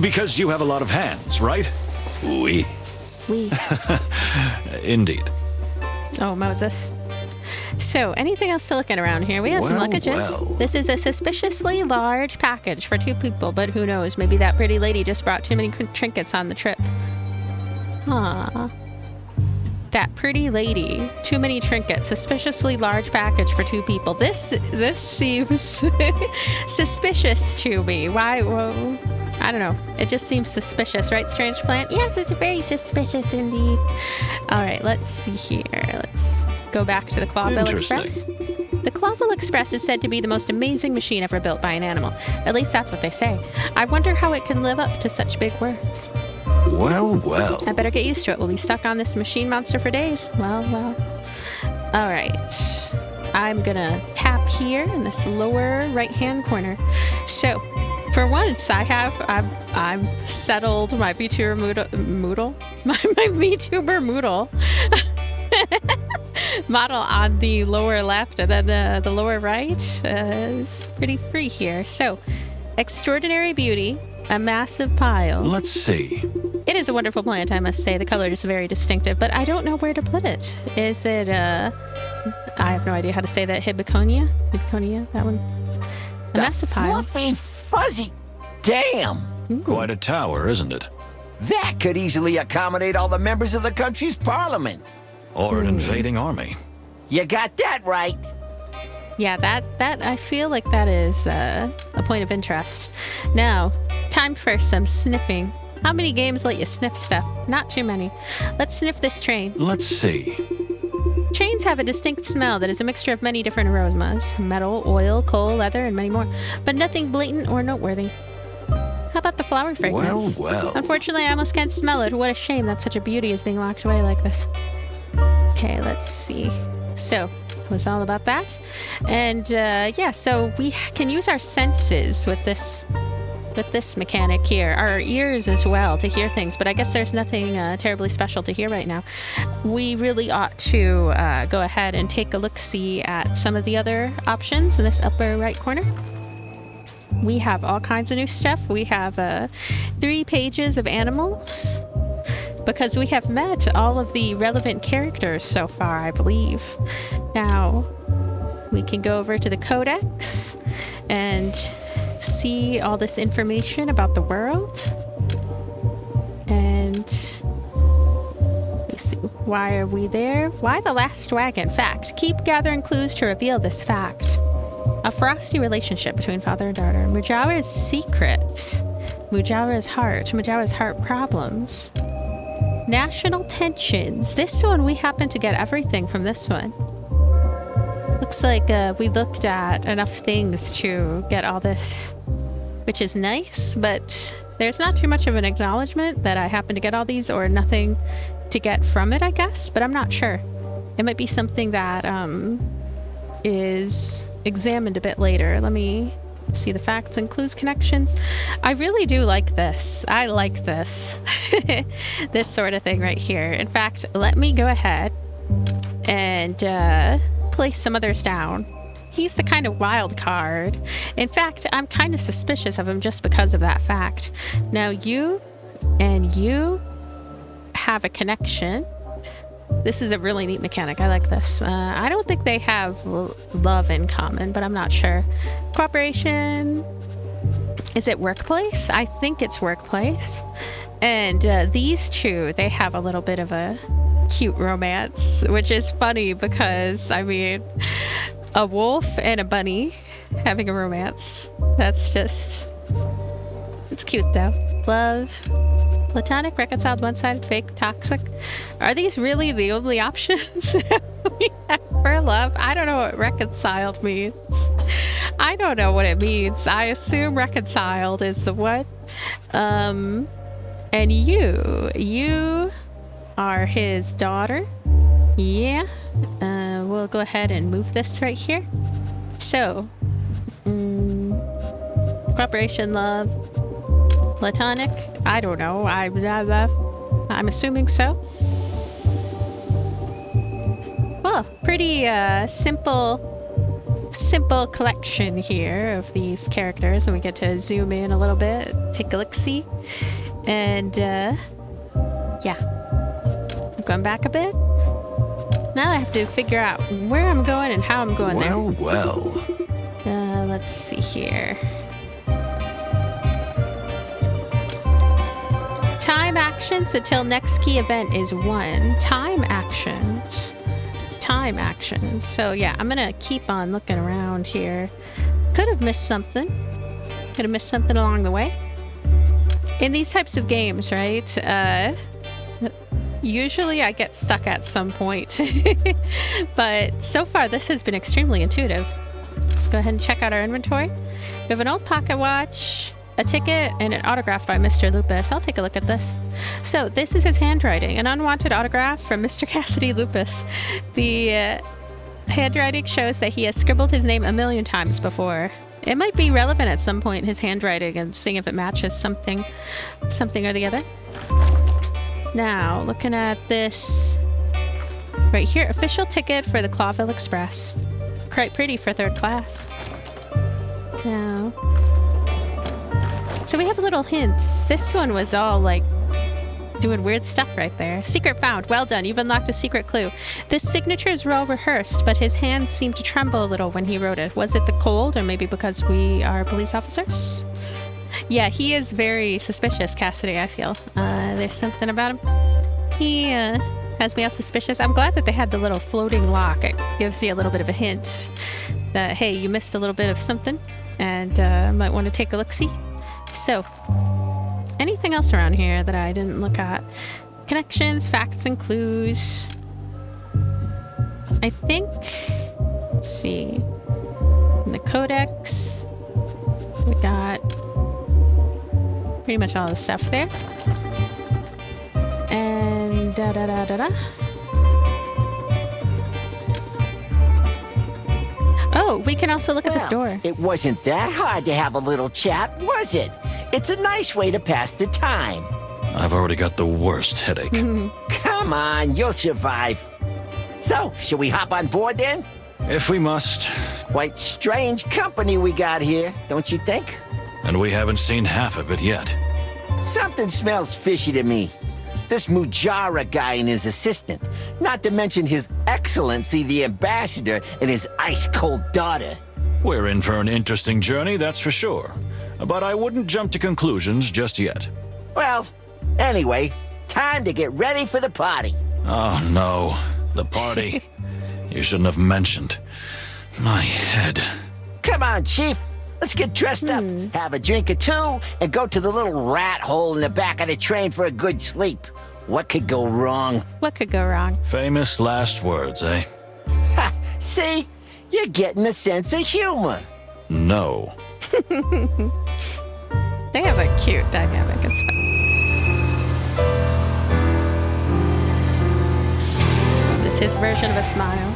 Because you have a lot of hands, right? Oui. We. Indeed. Oh, Moses. So, anything else to look at around here? We have some Well, luggages. well. This is a suspiciously large package for 2 people, but who knows? Maybe that pretty lady just brought too many trinkets on the trip. Huh. That pretty lady. Too many trinkets. Suspiciously large package for 2 people. This seems suspicious to me. Why? Whoa. I don't know. It just seems suspicious, right, Strange Plant? Yes, it's very suspicious indeed. All right, let's see here. Let's go back to the Clawville Express. The Clawville Express is said to be the most amazing machine ever built by an animal. At least that's what they say. I wonder how it can live up to such big words. Well, well. I better get used to it. We'll be stuck on this machine monster for days. Well. All right. I'm gonna tap here in this lower right-hand corner. So, for once, I'm settled my VTuber Moodle, my VTuber Moodle model on the lower left, and then the lower right is pretty free here. So, extraordinary beauty, a massive pile. Let's see. It is a wonderful plant, I must say. The color is very distinctive, but I don't know where to put it. Is it, I have no idea how to say that. Hibiconia? Hibiconia? That one? A massive pile. Fluffy, fuzzy. Damn. Quite a tower, isn't it? That could easily accommodate all the members of the country's parliament. Or an invading army. You got that right. Yeah, that I feel like that is a point of interest. Now, time for some sniffing. How many games let you sniff stuff? Not too many. Let's sniff this train. Let's see. Trains have a distinct smell that is a mixture of many different aromas. Metal, oil, coal, leather, and many more. But nothing blatant or noteworthy. How about the flower fragrance? Well. Unfortunately, I almost can't smell it. What a shame that such a beauty is being locked away like this. Okay, let's see. So, it was all about that. And, yeah, so we can use our senses with this mechanic here. Our ears as well to hear things, but I guess there's nothing terribly special to hear right now. We really ought to go ahead and take a look-see at some of the other options in this upper right corner. We have all kinds of new stuff. We have 3 pages of animals, because we have met all of the relevant characters so far, I believe. Now, we can go over to the Codex and see all this information about the world. And let me see. Why are we there? Why the last wagon? Fact. Keep gathering clues to reveal this fact. A frosty relationship between father and daughter. Mujawa's secret. Mujawa's heart problems. National tensions. This one, we happen to get everything from this one. Looks like we looked at enough things to get all this, which is nice, but there's not too much of an acknowledgement that I happen to get all these, or nothing to get from it, I guess, but I'm not sure. It might be something that is examined a bit later. Let me see the facts and clues connections. I really do like this. I like this. This sort of thing right here. In fact, let me go ahead and place some others down. He's the kind of wild card. In fact, I'm kind of suspicious of him just because of that fact. Now, you and you have a connection. This is a really neat mechanic. I like this. I don't think they have love in common, but I'm not sure. Cooperation. Is it workplace? I think it's workplace. And these two, they have a little bit of a cute romance, which is funny because, I mean, a wolf and a bunny having a romance. That's just... It's cute, though. Love. Platonic, reconciled, one-sided, fake, toxic. Are these really the only options we have? for love. I don't know what reconciled means. I don't know what it means. I assume reconciled is the one. And you are his daughter. Yeah. We'll go ahead and move this right here. So, cooperation, love, platonic. I don't know. I'm assuming so. Well, pretty simple collection here of these characters, and we get to zoom in a little bit, take a look-see, and yeah, I'm going back a bit. Now I have to figure out where I'm going and how I'm going there. Well. Let's see here. Time actions until next key event is 1. Time actions. So yeah, I'm gonna keep on looking around here. Could have missed something. Along the way. In these types of games, right? Usually I get stuck at some point. But so far this has been extremely intuitive. Let's go ahead and check out our inventory. We have an old pocket watch, a ticket, and an autograph by Mr. Lupus. I'll take a look at this. So this is his handwriting, an unwanted autograph from Mr. Cassidy Lupus. The handwriting shows that he has scribbled his name a million times before. It might be relevant at some point, his handwriting, and seeing if it matches something or the other. Now, looking at this right here, official ticket for the Clawville Express. Quite pretty for 3rd class. Now, so we have little hints. This one was all like doing weird stuff right there. Secret found. Well done. You've unlocked a secret clue. This signature is well rehearsed, but his hands seemed to tremble a little when he wrote it. Was it the cold, or maybe because we are police officers? Yeah, he is very suspicious, Cassidy, I feel. There's something about him. He has me all suspicious. I'm glad that they had the little floating lock. It gives you a little bit of a hint that, hey, you missed a little bit of something and might want to take a look-see. So, anything else around here that I didn't look at? Connections, facts, and clues. I think, let's see, in the codex, we got pretty much all the stuff there. And Oh, we can also look at this door. It wasn't that hard to have a little chat, was it? It's a nice way to pass the time. I've already got the worst headache. Come on, you'll survive. So, should we hop on board then? If we must. Quite strange company we got here, don't you think? And we haven't seen half of it yet. Something smells fishy to me. This Mujara guy and his assistant, not to mention His Excellency the Ambassador and his ice-cold daughter. We're in for an interesting journey, that's for sure. But I wouldn't jump to conclusions just yet. Well, anyway, time to get ready for the party. Oh no, the party. You shouldn't have mentioned. My head. Come on, Chief. Let's get dressed up, have a drink or two, and go to the little rat hole in the back of the train for a good sleep. What could go wrong? What could go wrong? Famous last words, eh? Ha! See? You're getting a sense of humor. No. They have a cute dynamic. It's fun. This is his version of a smile.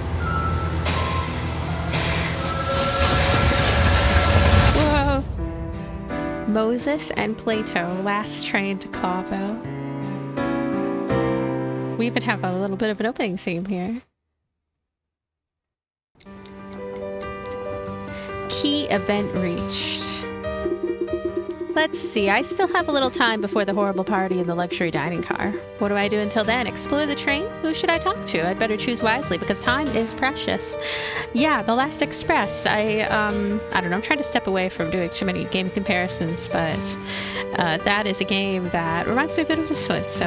Whoa. Moses and Plato, last train to Clawville. We even have a little bit of an opening theme here. Key event reached. Let's see, I still have a little time before the horrible party in the luxury dining car. What do I do until then? Explore the train? Who should I talk to? I'd better choose wisely because time is precious. Yeah, the last express. I don't know, I'm trying to step away from doing too many game comparisons, but that is a game that reminds me a bit of this one, so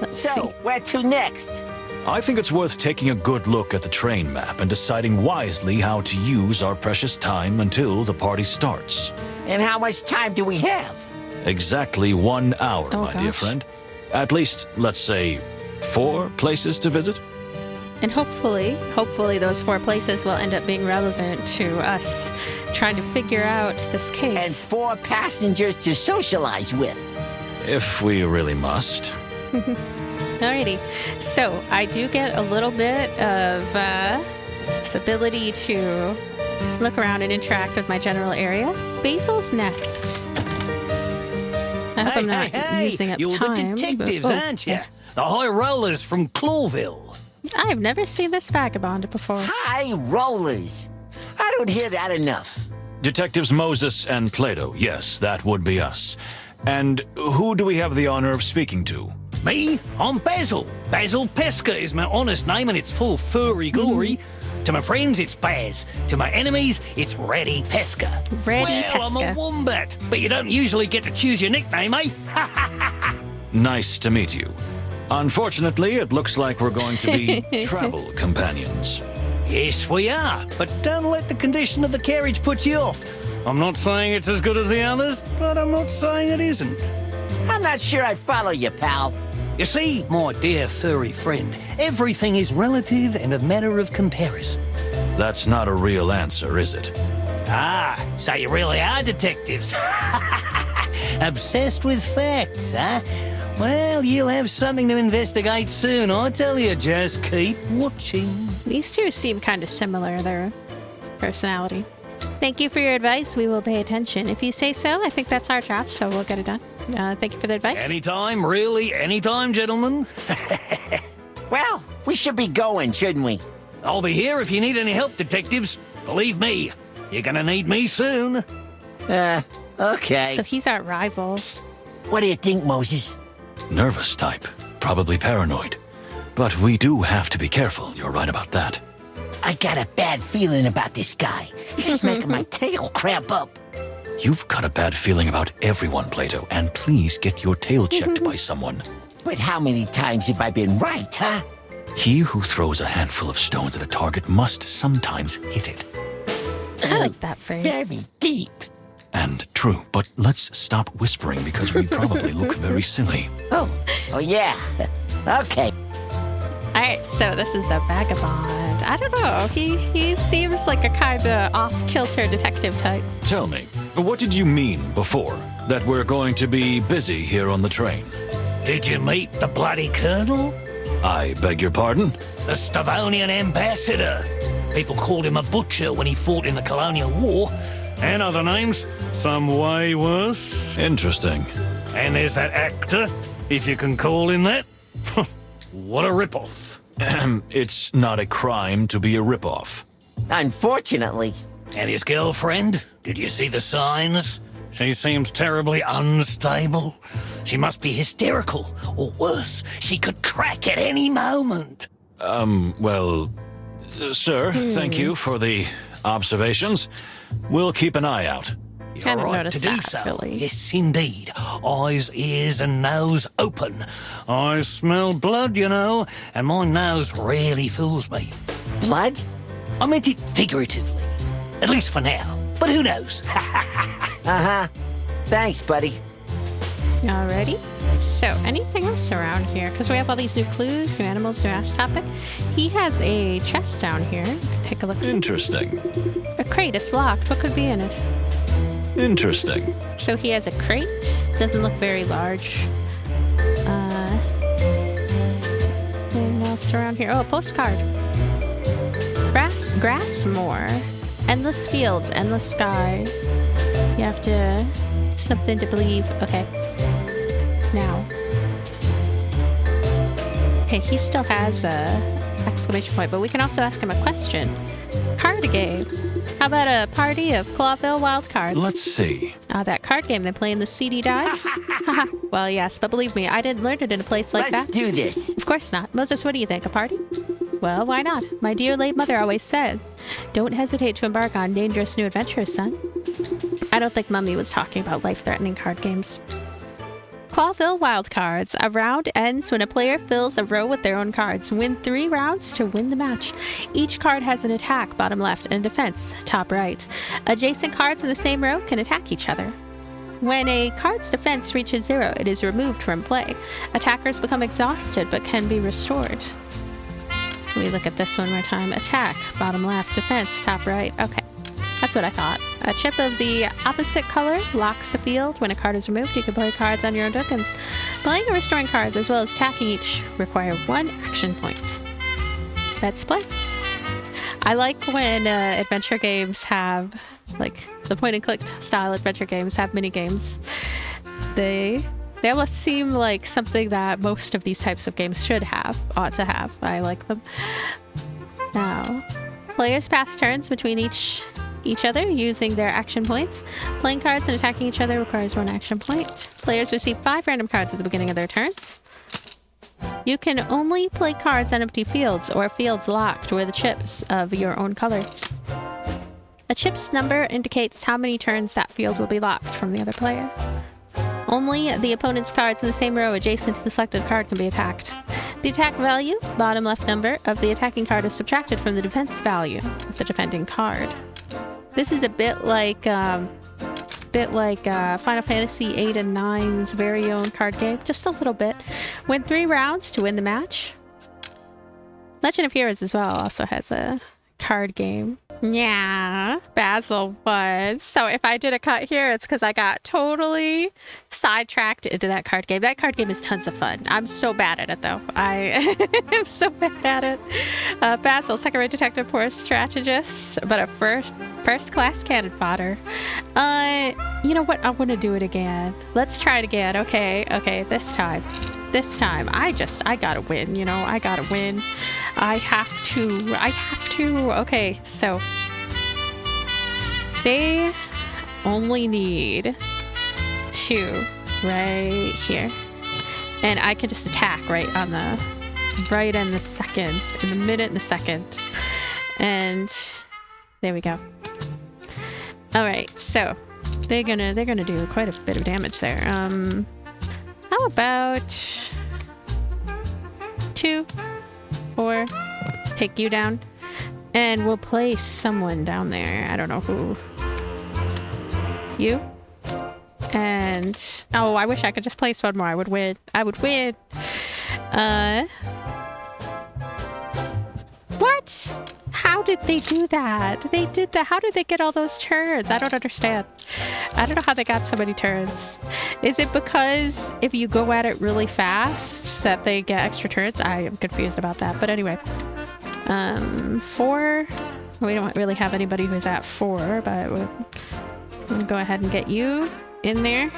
let's see. So, where to next? I think it's worth taking a good look at the train map and deciding wisely how to use our precious time until the party starts. And how much time do we have? Exactly 1 hour, Oh, my dear gosh. friend. At least, let's say, 4 places to visit? And hopefully those 4 places will end up being relevant to us trying to figure out this case. And 4 passengers to socialize with. If we really must. Alrighty. So I do get a little bit of this ability to look around and interact with my general area. Basil's Nest. I hope I'm not using up you're time. the detectives, aren't you? The high rollers from Clawville. I've never seen this vagabond before. High rollers. I don't hear that enough. Detectives Moses and Plato, yes, that would be us. And who do we have the honor of speaking to? Me? I'm Basil. Basil Pesca is my honest name and it's full furry glory. To my friends, it's Baz. To my enemies, it's Reddy Pesca. Reddy Well, Pesca. I'm a wombat, but you don't usually get to choose your nickname, eh? Nice to meet you. Unfortunately, it looks like we're going to be travel companions. Yes, we are, but don't let the condition of the carriage put you off. I'm not saying it's as good as the others, but I'm not saying it isn't. I'm not sure I follow you, pal. You see, my dear furry friend, everything is relative and a matter of comparison. That's not a real answer, is it? Ah, so you really are detectives. Obsessed with facts, huh? Well, you'll have something to investigate soon, I tell you. Just keep watching. These two seem kind of similar, their personality. Thank you for your advice. We will pay attention. If you say so, I think that's our job, so we'll get it done. Thank you for the advice. Anytime, really, anytime, gentlemen. Well, we should be going, shouldn't we? I'll be here if you need any help, detectives. Believe me, you're gonna need me soon. Okay. So he's our rival. What do you think, Moses? Nervous type, probably paranoid. But we do have to be careful, you're right about that. I got a bad feeling about this guy. He's making my tail cramp up. You've got a bad feeling about everyone, Plato, and please get your tail checked by someone. But how many times have I been right, huh? He who throws a handful of stones at a target must sometimes hit it. I like that phrase. Very deep. And true, but let's stop whispering because we probably look very silly. Oh yeah. Okay. Alright, so this is the vagabond. I don't know. He seems like a kind of off-kilter detective type. Tell me, what did you mean before? That we're going to be busy here on the train? Did you meet the bloody colonel? I beg your pardon? The Stavonian ambassador. People called him a butcher when he fought in the colonial war. And other names, some way worse. Interesting. And there's that actor, if you can call him that. What a ripoff. It's not a crime to be a ripoff. Unfortunately. And his girlfriend? Did you see the signs? She seems terribly unstable. She must be hysterical. Or worse, she could crack at any moment. Sir, thank you for the observations. We'll keep an eye out. You're Kinda right noticed to do that, so. Billy. Yes, indeed. Eyes, ears, and nose open. I smell blood, you know, and my nose really fools me. Blood? I meant it figuratively. At least for now. But who knows? Uh-huh. Thanks, buddy. Alrighty. So, anything else around here? Because we have all these new clues, new animals, new ask topic. He has a chest down here. Take a look. Interesting. A crate. It's locked. What could be in it? Interesting. So he has a crate. Doesn't look very large. Anything else around here? Oh, a postcard. Grassmore. Endless fields, endless sky. You have to... something to believe. Okay. Now. Okay, he still has a exclamation point, but we can also ask him a question. Card game. How about a party of Clawville wild cards? Let's see. That card game they play in the CD dives? Haha. Well, yes, but believe me, I didn't learn it in a place like Let's that. do this. Of course not. Moses, what do you think? A party? Well, why not? My dear late mother always said, don't hesitate to embark on dangerous new adventures, son. I don't think Mummy was talking about life-threatening card games. Clawville Wild Cards. A round ends when a player fills a row with their own cards. Win 3 rounds to win the match. Each card has an attack, bottom left, and a defense, top right. Adjacent cards in the same row can attack each other. When a card's defense reaches 0, it is removed from play. Attackers become exhausted but can be restored. We look at this one more time. Attack, bottom left. Defense, top right. Okay, that's what I thought. A chip of the opposite color locks the field. When a card is removed, you can play cards on your own tokens. Playing or restoring cards, as well as attacking each, require 1 action point. Let's play. I like when adventure games have, like, the point-and-click style adventure games have mini-games. They almost seem like something that most of these types of games ought to have. I like them. Now, players pass turns between each other using their action points. Playing cards and attacking each other requires 1 action point. Players receive 5 random cards at the beginning of their turns. You can only play cards on empty fields or fields locked with chips of your own color. A chip's number indicates how many turns that field will be locked from the other player. Only the opponent's cards in the same row adjacent to the selected card can be attacked. The attack value, bottom left number, of the attacking card is subtracted from the defense value of the defending card. This is a bit like Final Fantasy 8 and 9's very own card game, just a little bit. Win 3 rounds to win the match. Legend of Heroes as well also has a card game. Yeah, Basil won. So if I did a cut here, it's because I got totally sidetracked into that card game. That card game is tons of fun. I'm so bad at it, though. I am so bad at it. Basil, second-rate detective, poor strategist, but a first-class cannon fodder. You know what? I want to do it again. Let's try it again. Okay, this time. I gotta win, you know? I gotta win. I have to. Okay, so they only need 2 right here. And I can just attack right in the minute and the second. And there we go. All right, so they're gonna do quite a bit of damage there. How about 2, 4, take you down, and we'll place someone down there. I don't know who. You? And oh, I wish I could just place one more. I would win. What? How did they do that? They did that. How did they get all those turns? I don't understand. I don't know how they got so many turns. Is it because if you go at it really fast that they get extra turns? I am confused about that. But anyway, 4. We don't really have anybody who's at 4, but we'll go ahead and get you in there.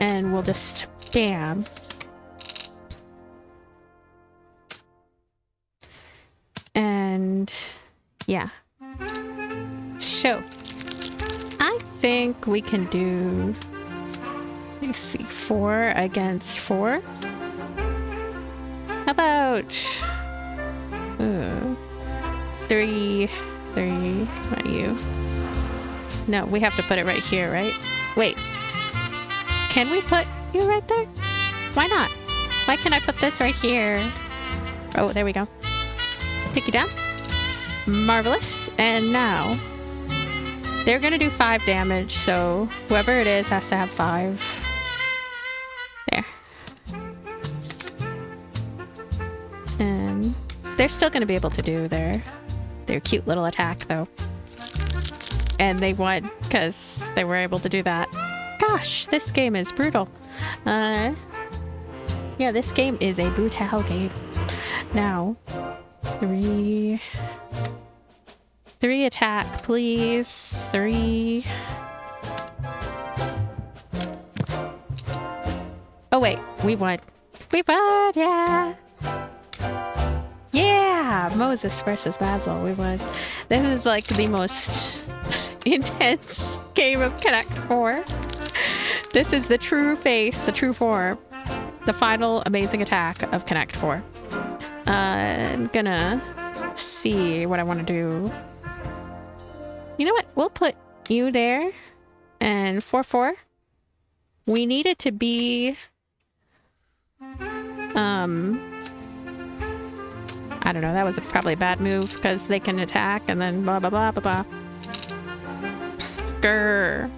And we'll just bam. And yeah. So I think we can do, let me see, 4 against 4. How about 3, not you. No, we have to put it right here, right? Wait. Can we put you right there? Why not? Why can't I put this right here? Oh, there we go. Take you down. Marvelous. And now they're gonna do 5 damage, so whoever it is has to have 5. There. And they're still gonna be able to do their cute little attack, though. And they won because they were able to do that. Gosh, this game is brutal. Yeah, this game is a brutal game. Now, 3 attack, please. 3. Oh wait, we won. We won, yeah. Yeah, Moses versus Basil, we won. This is like the most intense game of Connect 4. This is the true face, the true form, the final amazing attack of Connect 4. I'm gonna see what I want to do. You know what? We'll put you there. And 4-4. We need it to be... I don't know. That was probably a bad move because they can attack and then blah, blah, blah, blah, blah. Grr.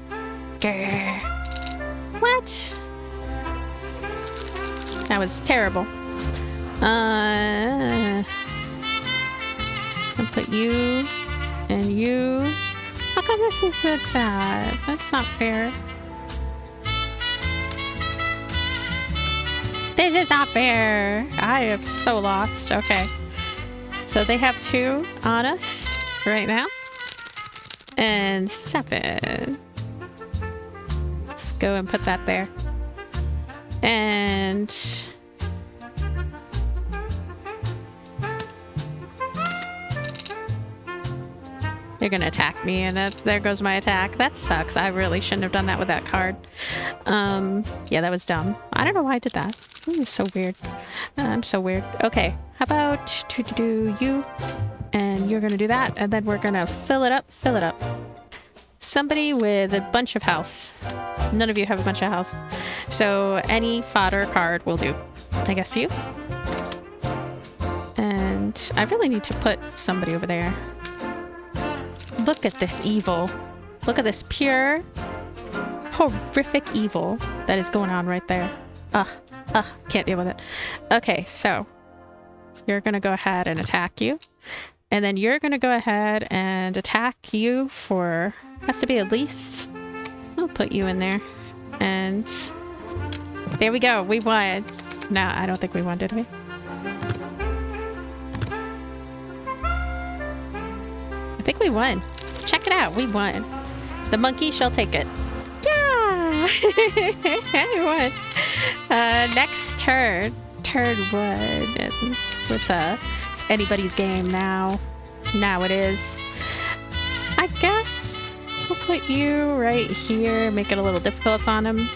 Grr. What? That was terrible. I'll put you and you. How come this is so bad? That's not fair. This is not fair. I am so lost. Okay. So they have 2 on us right now. And 7. Let's go and put that there. And they're gonna attack me, and there goes my attack. That sucks. I really shouldn't have done that with that card. Yeah, that was dumb. I don't know why I did that. It's so weird. I'm so weird. Okay, how about to do you, and you're gonna do that, and then we're gonna fill it up. Fill it up. Somebody with a bunch of health. None of you have a bunch of health, so any fodder card will do. I guess you. And I really need to put somebody over there. Look at this evil. Look at this pure, horrific evil that is going on right there. Can't deal with it. Okay, so you're gonna go ahead and attack you. And then you're gonna go ahead and attack you for, has to be at least, I'll put you in there. And there we go, we won. No, I don't think we won, did we? I think we won. Check it out, we won. The monkey shall take it. Yeah! I won. Next turn. Turn 1. It's anybody's game now. Now it is. I guess we'll put you right here. Make it a little difficult on him.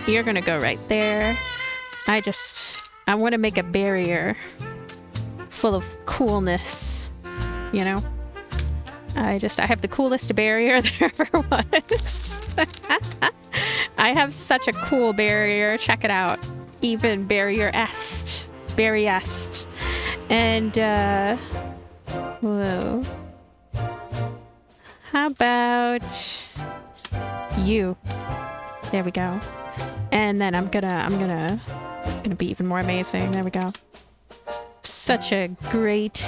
You're gonna go right there. I want to make a barrier full of coolness, you know? I have the coolest barrier there ever was. I have such a cool barrier. Check it out. Even barrier-est. Barrier-est. And, whoa. How about you? There we go. And then I'm gonna be even more amazing. There we go. Such a great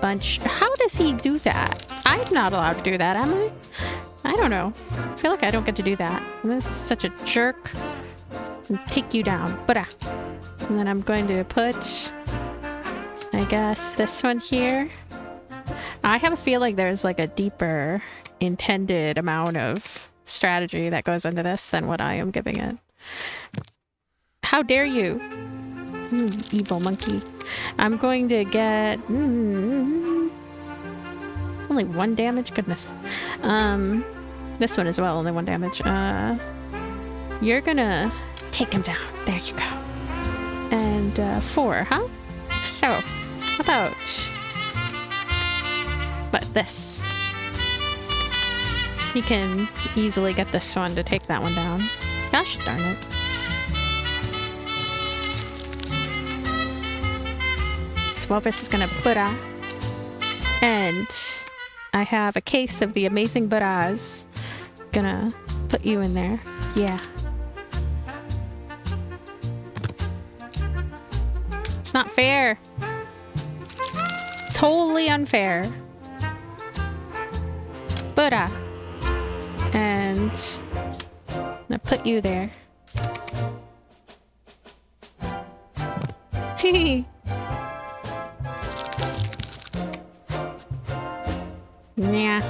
bunch. How does he do that? I'm not allowed to do that, am I? I don't know. I feel like I don't get to do that. This is such a jerk. And take you down. And then I'm going to put, I guess, this one here. I have a feeling there's like a deeper intended amount of strategy that goes into this than what I am giving it. How dare you? Evil monkey. I'm going to get only 1 damage. Goodness. This one as well, only 1 damage. You're gonna take him down. There you go. And 4, huh? So, how about this? You can easily get this one to take that one down. Gosh darn it. Walrus is gonna Buddha. And I have a case of the amazing Buddhas. Gonna put you in there. Yeah. It's not fair. Totally unfair. Buddha. And I'm gonna put you there. Hehe. Yeah.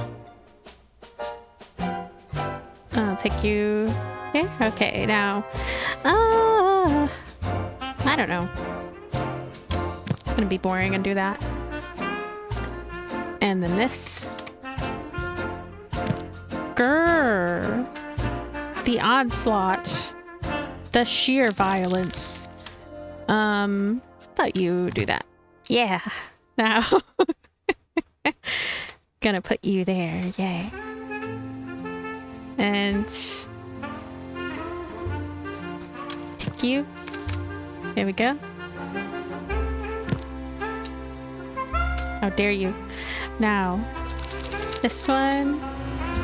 I'll take you there. Okay, now. I don't know. It's gonna be boring and do that. And then this. Grrr. The onslaught. The sheer violence. Thought you do that. Yeah. Now. Gonna put you there, yay. And take you. There we go. How dare you. Now, this one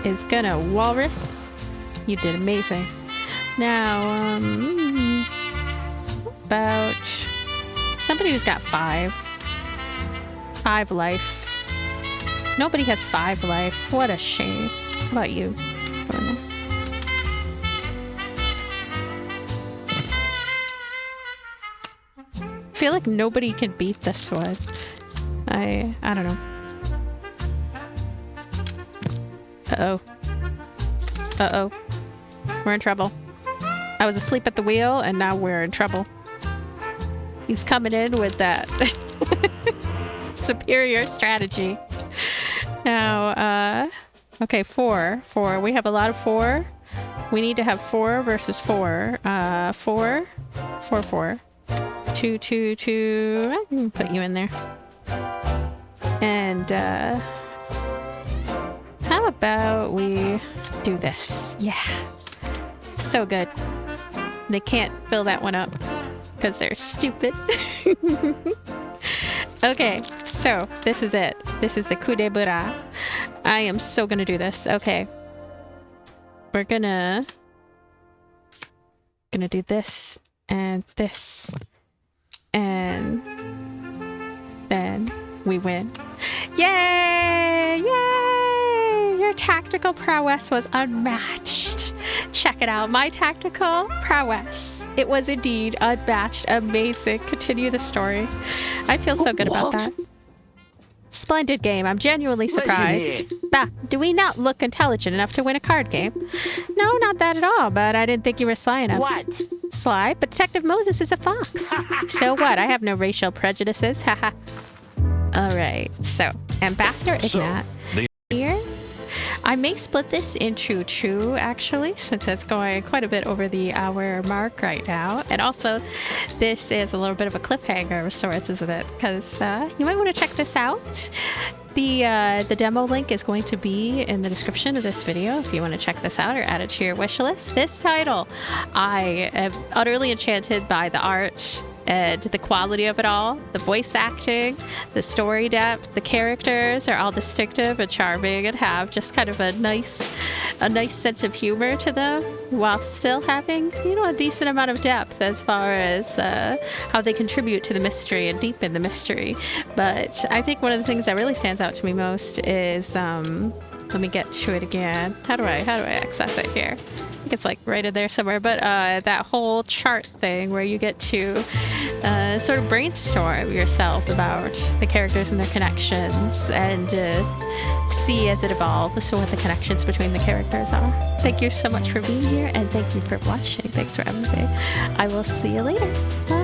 is gonna walrus. You did amazing. Now, about somebody who's got 5 life? Nobody has 5 life. What a shame. How about you? I feel like nobody can beat this one. I don't know. Uh-oh. Uh-oh. We're in trouble. I was asleep at the wheel, and now we're in trouble. He's coming in with that superior strategy. Now, okay, 4. We have a lot of 4. We need to have 4 versus 4. 4. 2, 2, 2. I can put you in there. And, how about we do this? Yeah. So good. They can't fill that one up because they're stupid. Okay, so this is it. This is the coup de bras. I am so gonna do this. Okay. We're gonna do this and this. And then we win. Yay! Yay! Your tactical prowess was unmatched. Check it out. My tactical prowess. It was indeed unmatched. Amazing. Continue the story. I feel so good about that. Splendid game. I'm genuinely surprised. Bah, do we not look intelligent enough to win a card game? No, not that at all, but I didn't think you were sly enough. What? Sly, but Detective Moses is a fox. So what? I have no racial prejudices. Haha. Alright, so Ambassador Ignat here. I may split this into 2, actually, since it's going quite a bit over the hour mark right now. And also, this is a little bit of a cliffhanger of sorts, isn't it? Because you might want to check this out. The demo link is going to be in the description of this video if you want to check this out or add it to your wish list. This title, I am utterly enchanted by the art and the quality of it all. The voice acting, the story depth, the characters are all distinctive and charming and have just kind of a nice sense of humor to them while still having, you know, a decent amount of depth as far as how they contribute to the mystery and deepen the mystery. But I think one of the things that really stands out to me most is let me get to it again. How do I access it here? I think it's like right in there somewhere, but that whole chart thing where you get to sort of brainstorm yourself about the characters and their connections and see as it evolves what the connections between the characters are. Thank you so much for being here, and thank you for watching. Thanks for everything. I will see you later. Bye.